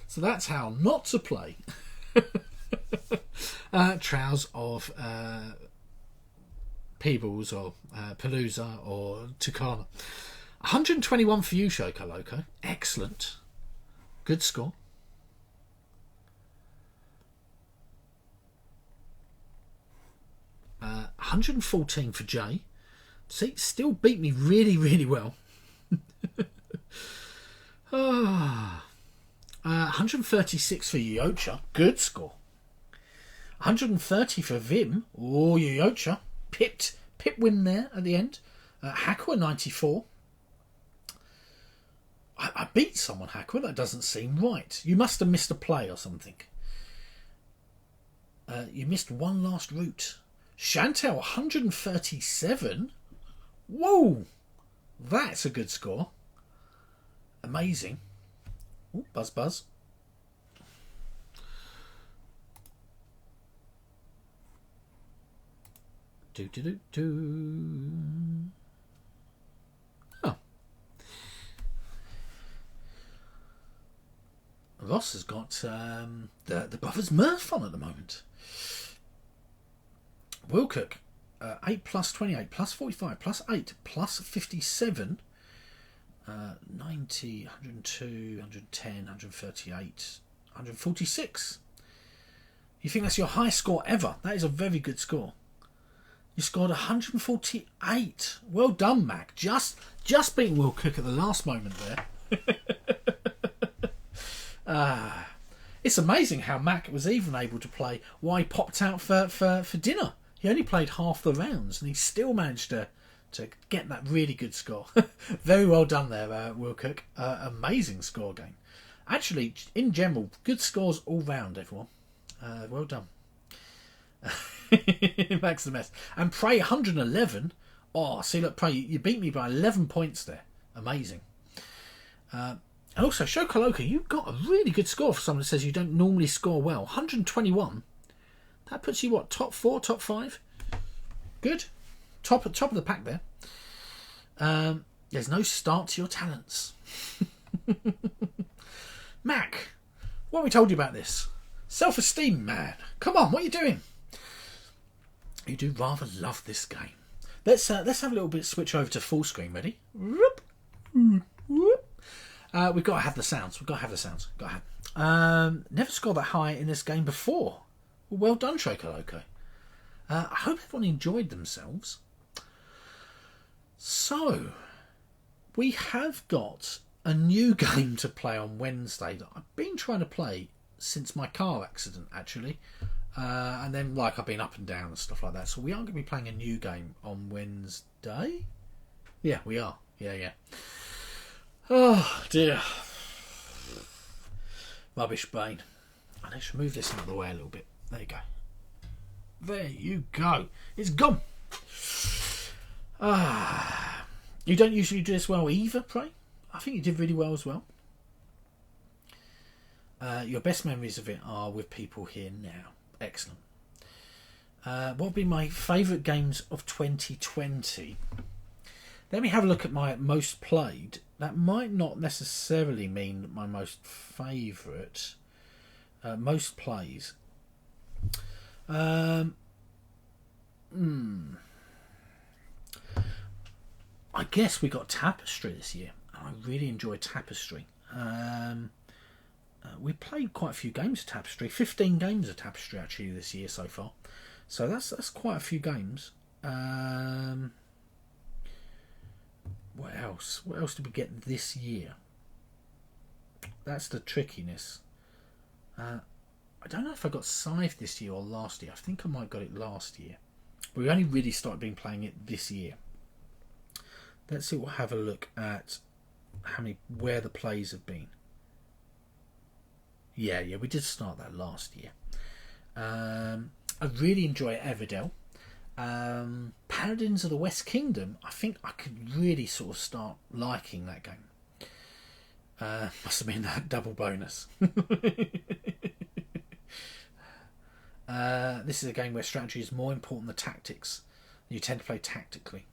So that's how not to play Trials of Peebles or Palooza or Tucana. 121 for you, Shokoloco. Excellent. Good score. 114 for Jay. See, still beat me really, really well. 136 for Yocha. Good score. 130 for Vim. Oh, Yocha. Pip win there at the end. Hackwa 94. I beat someone, Hackwa. That doesn't seem right. You must have missed a play or something. You missed one last route. Chantel 137. Whoa, that's a good score. Amazing. Ooh, buzz. Do. Oh. Ross has got the Brothers Murph on at the moment. Wilcock, 8 plus 28 plus 45 plus 8 plus 57, 90, 102, 110, 138, 146. You think that's your highest score ever? That is a very good score. You scored 148. Well done, Mac. Just beating Will Cook at the last moment there. It's amazing how Mac was even able to play while he popped out for dinner. He only played half the rounds and he still managed to to get that really good score. Very well done there, Will Cook. Amazing score game. Actually, in general, good scores all round, everyone. Well done. Max the mess. And Prey 111. Oh, see, look, Prey, you beat me by 11 points there. Amazing. And also, Shokoloka, you've got a really good score for someone that says you don't normally score well. 121. That puts you, what, top 4, top 5? Good. Top of the pack there. There's no start to your talents. Mac, what have we told you about this? Self-esteem, man. Come on, what are you doing? You do rather love this game. Let's have a little bit switch over to full screen. Ready? Whoop. Whoop. We've got to have the sounds. Never scored that high in this game before. Well done, Shokoloka. I hope everyone enjoyed themselves. So, we have got a new game to play on Wednesday that I've been trying to play since my car accident, actually. And then, I've been up and down and stuff like that. So we are going to be playing a new game on Wednesday. Yeah, we are. Yeah. Oh, dear. Rubbish brain. I need to move this out of the way a little bit. There you go. There you go. It's gone. You don't usually do this well either, Prey. I think you did really well as well. Your best memories of it are with people here now. Excellent. What would be my favourite games of 2020? Let me have a look at my most played. That might not necessarily mean my most favourite. Most plays. I guess we got Tapestry this year. I really enjoyed Tapestry. We played quite a few games of Tapestry. 15 games of Tapestry actually this year so far. So that's quite a few games. What else? What else did we get this year? That's the trickiness. I don't know if I got Scythe this year or last year. I think I might have got it last year. But we only really started playing it this year. Let's see. We'll have a look at where the plays have been. Yeah, we did start that last year. I really enjoy Everdell. Paladins of the West Kingdom, I think I could really sort of start liking that game. Must have been that double bonus. This is a game where strategy is more important than tactics. You tend to play tactically.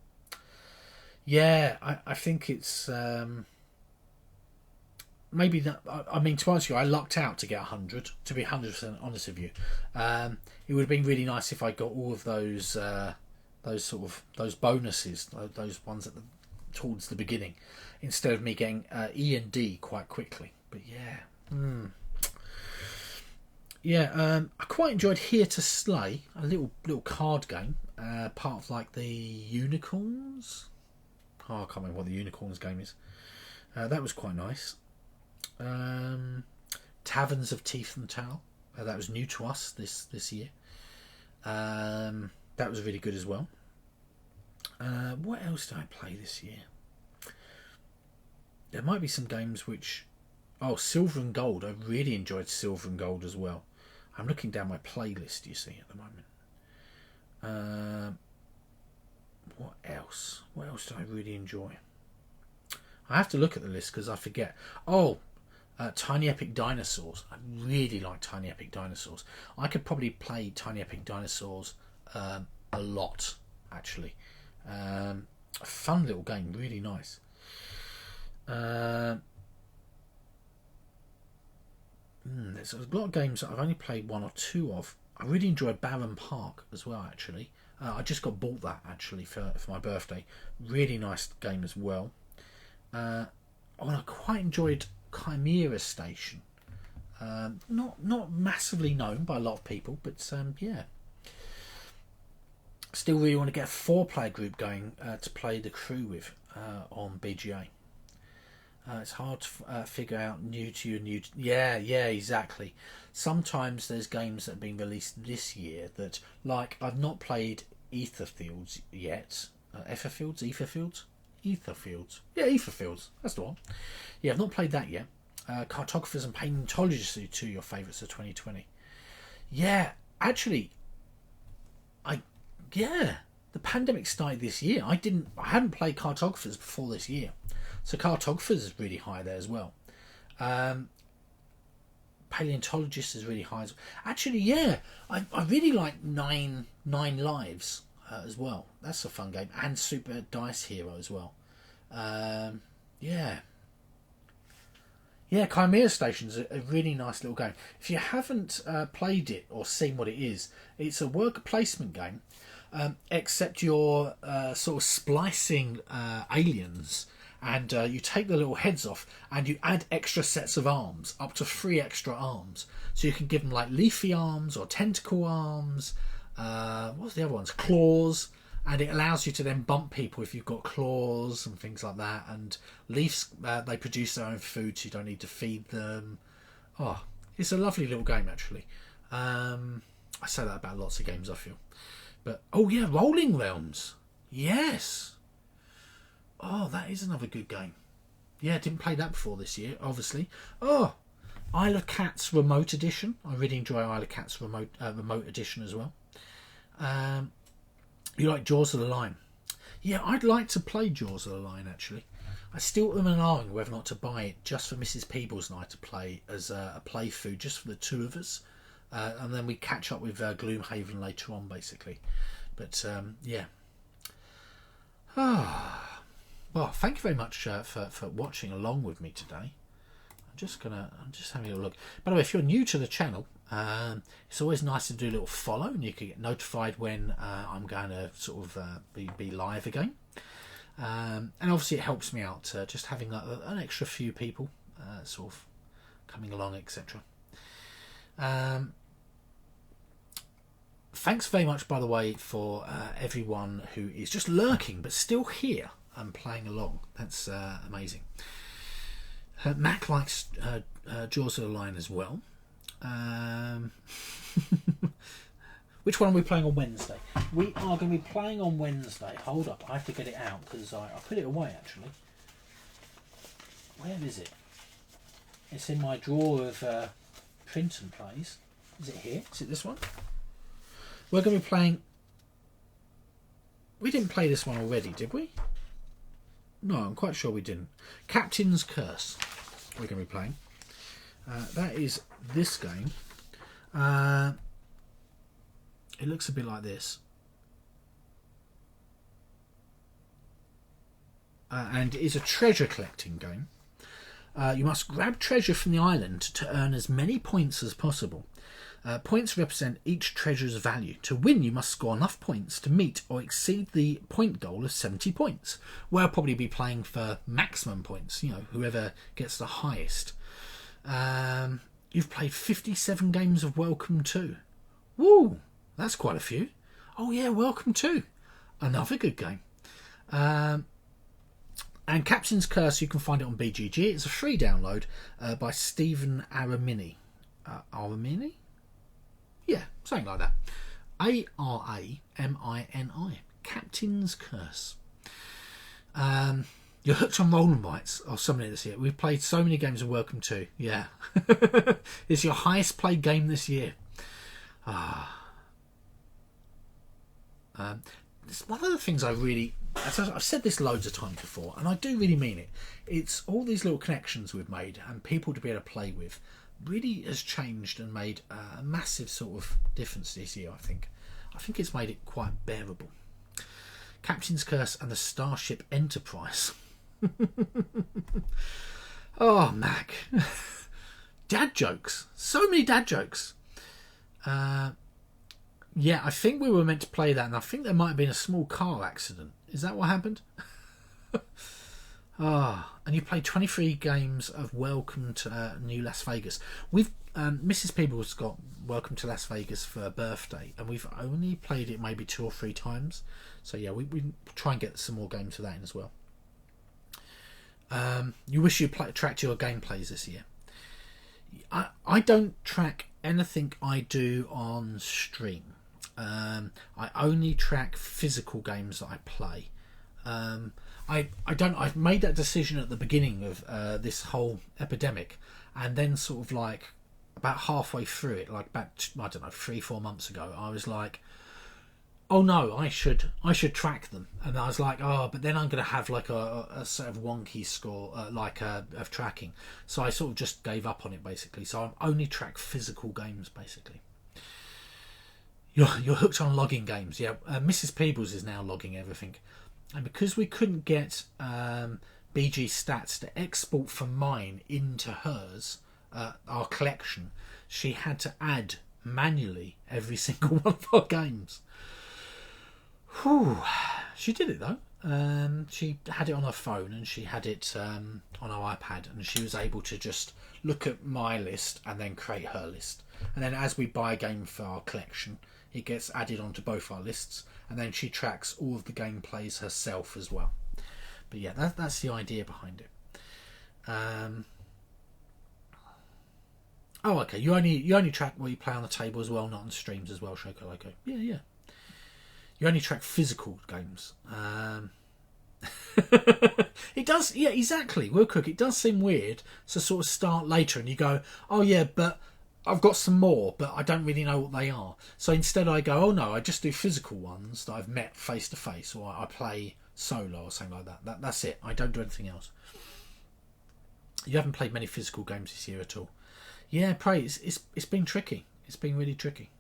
Yeah, I think it's... maybe that. I mean, to answer you, I lucked out to get 100. To be 100% honest with you, it would have been really nice if I got all of those bonuses, those ones towards the beginning, instead of me getting E and D quite quickly. But I quite enjoyed Here to Slay, a little card game, part of the Unicorns. Oh, I can't remember what the Unicorns game is. That was quite nice. Taverns of Teeth and Towel, that was new to us this year. That was really good as well. What else did I play this year? There might be some games which... Silver and Gold. I really enjoyed Silver and Gold as well. I'm looking down my playlist, you see, at the moment. What else? What else did I really enjoy? I have to look at the list because I forget. Tiny Epic Dinosaurs. I really like Tiny Epic Dinosaurs. I could probably play Tiny Epic Dinosaurs a lot, actually. A fun little game, really nice. There's a lot of games that I've only played one or two of. I really enjoyed Barron Park as well, actually. I just got bought that, actually, for my birthday. Really nice game as well. I quite enjoyed Chimera Station. Not massively known by a lot of people, but yeah. Still really want to get a 4-player group going to play the crew with on BGA. It's hard to figure out new to you. Yeah, exactly. Sometimes there's games that have been released this year that, I've not played Etherfields yet. Etherfields, Etherfields. Yeah, Etherfields. That's the one. Yeah, I've not played that yet. Cartographers and Paleontologists are two of your favourites of 2020. Yeah, actually, the pandemic started this year. I hadn't played Cartographers before this year, so Cartographers is really high there as well. Paleontologist is really high. Actually, yeah, I really like Nine Lives as well. That's a fun game, and Super Dice Hero as well. Yeah, Chimera Station's a really nice little game. If you haven't played it or seen what it is, it's a worker placement game, except you're sort of splicing aliens, and you take the little heads off and you add extra sets of arms, up to 3 extra arms. So you can give them like leafy arms or tentacle arms. What's the other ones? Claws. And it allows you to then bump people if you've got claws and things like that. And leaves, they produce their own food, so you don't need to feed them. Oh, it's a lovely little game, actually. I say that about lots of games, I feel. But, oh yeah, Rolling Realms. Yes. Oh, that is another good game. Yeah, didn't play that before this year, obviously. Oh, Isle of Cats Remote Edition. I really enjoy Isle of Cats Remote Edition as well. You like Jaws of the Lion? Yeah, I'd like to play Jaws of the Lion, actually. I still am an whether or not to buy it just for Mrs. Peebles and I to play as a play food, just for the two of us. And then we catch up with Gloomhaven later on, basically. But, yeah. Well, thank you very much for watching along with me today. I'm just having a look. By the way, if you're new to the channel, it's always nice to do a little follow, and you can get notified when I'm going to sort of be live again. And obviously, it helps me out just having an extra few people sort of coming along, etc. Thanks very much, by the way, for everyone who is just lurking but still here and playing along. That's amazing. Mac likes Jaws of the Lion as well. Which one are we playing on Wednesday? We are going to be playing on Wednesday. Hold up, I have to get it out because I put it away actually. Where is it? It's in my drawer of print and plays. Is it here? Is it this one? We're going to be playing... We didn't play this one already, did we? No, I'm quite sure we didn't. Captain's Curse we're going to be playing. That is this game. It looks a bit like this. And it is a treasure collecting game. You must grab treasure from the island to earn as many points as possible. Points represent each treasure's value. To win, you must score enough points to meet or exceed the point goal of 70 points. We'll probably be playing for maximum points, whoever gets the highest. You've played 57 games of Welcome To. Woo! That's quite a few. Oh yeah, Welcome To. Another good game. And Captain's Curse, you can find it on BGG. It's a free download by Stephen Aramini. Aramini? Yeah, something like that. Aramini. Captain's Curse. You're hooked on Roll and Bites or something this year. We've played so many games of Welcome To. Yeah. It's your highest played game this year. It's one of the things I've said this loads of times before, and I do really mean it. It's all these little connections we've made and people to be able to play with really has changed and made a massive sort of difference this year, I think. I think it's made it quite bearable. Captain's Curse and the Starship Enterprise. Oh, Mac. Dad jokes. So many dad jokes. Yeah, I think we were meant to play that, and I think there might have been a small car accident. Is that what happened? And you played 23 games of Welcome to New Las Vegas. We've Mrs. Peebles got Welcome to Las Vegas for her birthday, and we've only played it maybe 2 or 3 times. So yeah, we try and get some more games of that in as well. You wish you tracked your gameplays this year. I don't track anything I do on stream. I only track physical games that I play. I've made that decision at the beginning of this whole epidemic, and then sort of like about halfway through it, like about, I don't know, 3-4 months ago, I was like, oh no, I should track them. And I was like, oh, but then I'm going to have like a sort of wonky score of tracking. So I sort of just gave up on it basically. So I only track physical games basically. You're hooked on logging games, yeah. Mrs. Peebles is now logging everything, and because we couldn't get BG Stats to export from mine into hers, our collection, she had to add manually every single one of our games. Whew. She did it though. She had it on her phone and she had it on her iPad, and she was able to just look at my list and then create her list. And then as we buy a game for our collection, it gets added onto both our lists, and then she tracks all of the gameplays herself as well. But yeah, that's the idea behind it. Oh, okay. You only track what you play on the table as well, not on streams as well, Shoko Loco. Yeah. You only track physical games. It does, yeah, exactly. Will Cook, it does seem weird to sort of start later and you go, oh yeah, but I've got some more, but I don't really know what they are. So instead I go, oh no, I just do physical ones that I've met face to face, or I play solo or something like that. That's it. I don't do anything else. You haven't played many physical games this year at all. Yeah, Prey, it's been tricky. It's been really tricky.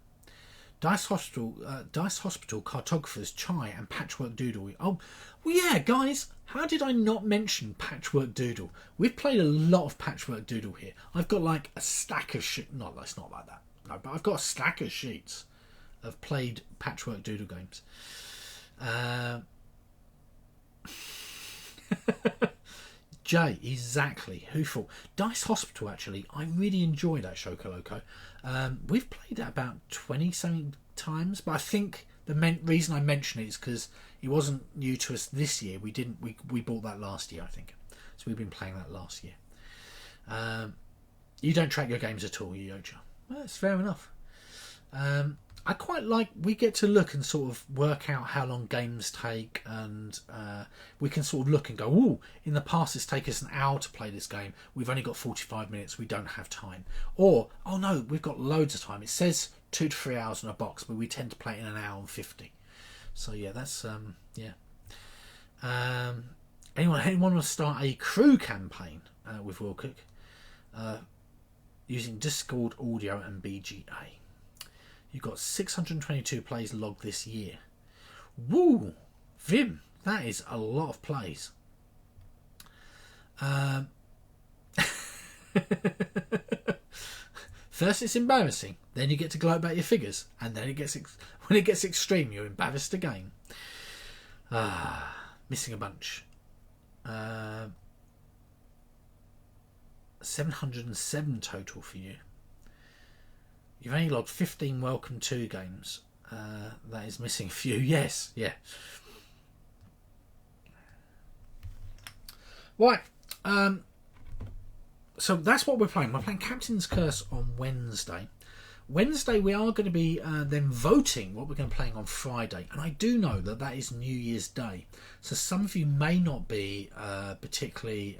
Dice Hospital cartographers Chai and Patchwork Doodle. Oh, well, yeah, guys. How did I not mention Patchwork Doodle? We've played a lot of Patchwork Doodle here. I've got like a stack of shit. No, it's not like that. No, but I've got a stack of sheets of played Patchwork Doodle games. Jay, exactly. Who thought? Dice Hospital, actually. I really enjoy that Shoko Loco. We've played that about 20-something times, but I think the reason I mention it is because it wasn't new to us this year. We bought that last year, I think. So we've been playing that last year. You don't track your games at all, you Yocha. Well, that's fair enough. I quite like, we get to look and sort of work out how long games take, and we can sort of look and go, ooh, in the past it's taken us an hour to play this game. We've only got 45 minutes. We don't have time. Or, oh no, we've got loads of time. It says 2 to 3 hours in a box, but we tend to play it in an hour and 50. So yeah, that's, yeah. Anyone want to start a crew campaign with Will Cook using Discord audio and BGA? You've got 622 plays logged this year. Woo! Vim, that is a lot of plays. First it's embarrassing, then you get to gloat about your figures, and then when it gets extreme, you're embarrassed again. Missing a bunch. 707 total for you. You've only logged 15 Welcome To games. That is missing a few. Yes, yeah. Right. So that's what we're playing. We're playing Captain's Curse on Wednesday. Wednesday we are going to be then voting what we're going to be playing on Friday. And I do know that is New Year's Day. So some of you may not be particularly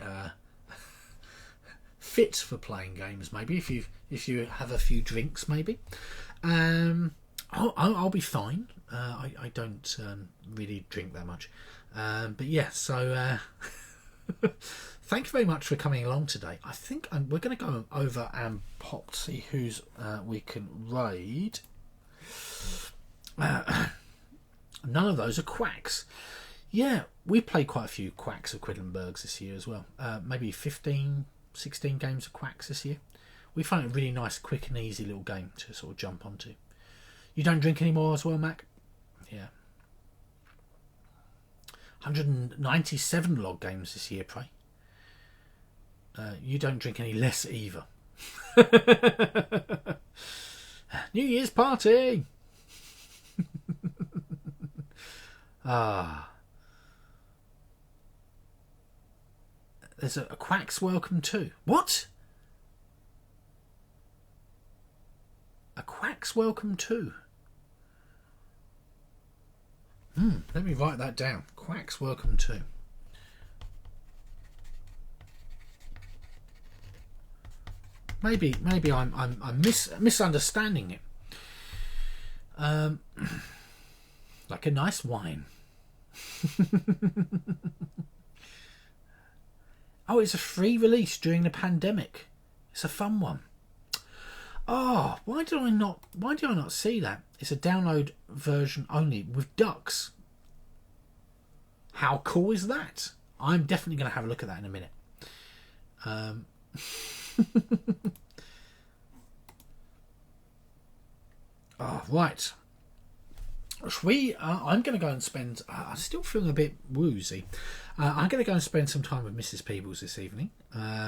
fit for playing games, maybe if you have a few drinks, maybe. I'll be fine. I don't really drink that much, but yeah. So thank you very much for coming along today. I think we're going to go over and pop to see who's we can raid. None of those are quacks. Yeah, we played quite a few quacks of Quedlinburgs this year as well. Maybe 15, 16 games of quacks this year. We find it a really nice, quick and easy little game to sort of jump onto. You don't drink anymore as well, Mac? Yeah. 197 log games this year, Pray. You don't drink any less either. New Year's party! There's a Quack's Welcome To. What? A Quack's Welcome To. Let me write that down. Quacks, welcome too. Maybe I'm misunderstanding it. Like a nice wine. Oh, it's a free release during the pandemic. It's a fun one. Oh, why did I not see that? It's a download version only with ducks. How cool is that? I'm definitely going to have a look at that in a minute. Oh, right. I'm going to go and spend... I'm still feeling a bit woozy. I'm going to go and spend some time with Mrs. Peebles this evening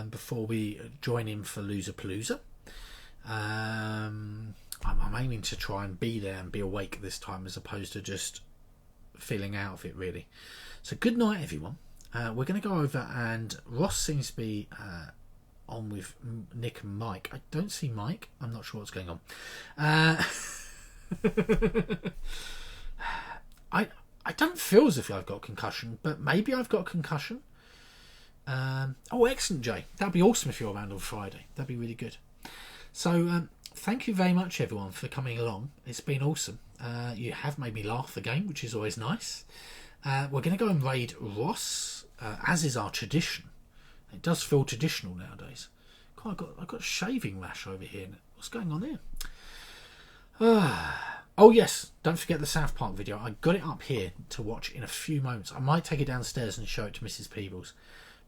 before we join in for Loserpalooza. I'm aiming to try and be there and be awake this time as opposed to just feeling out of it, really. So good night, everyone. We're going to go over, and Ross seems to be on with Nick and Mike. I don't see Mike. I'm not sure what's going on. I don't feel as if I've got a concussion, but maybe I've got a concussion. Oh, excellent, Jay. That'd be awesome if you're around on Friday. That'd be really good. So thank you very much, everyone, for coming along. It's been awesome. You have made me laugh again, which is always nice. We're going to go and raid Ross, as is our tradition. It does feel traditional nowadays. God, I've got a shaving rash over here. What's going on here? Oh yes, don't forget the South Park video. I got it up here to watch in a few moments. I might take it downstairs and show it to Mrs. Peebles.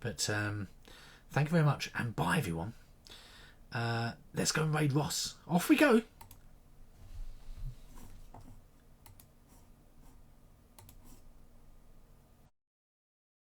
But thank you very much, and bye everyone. Let's go and raid Ross. Off we go.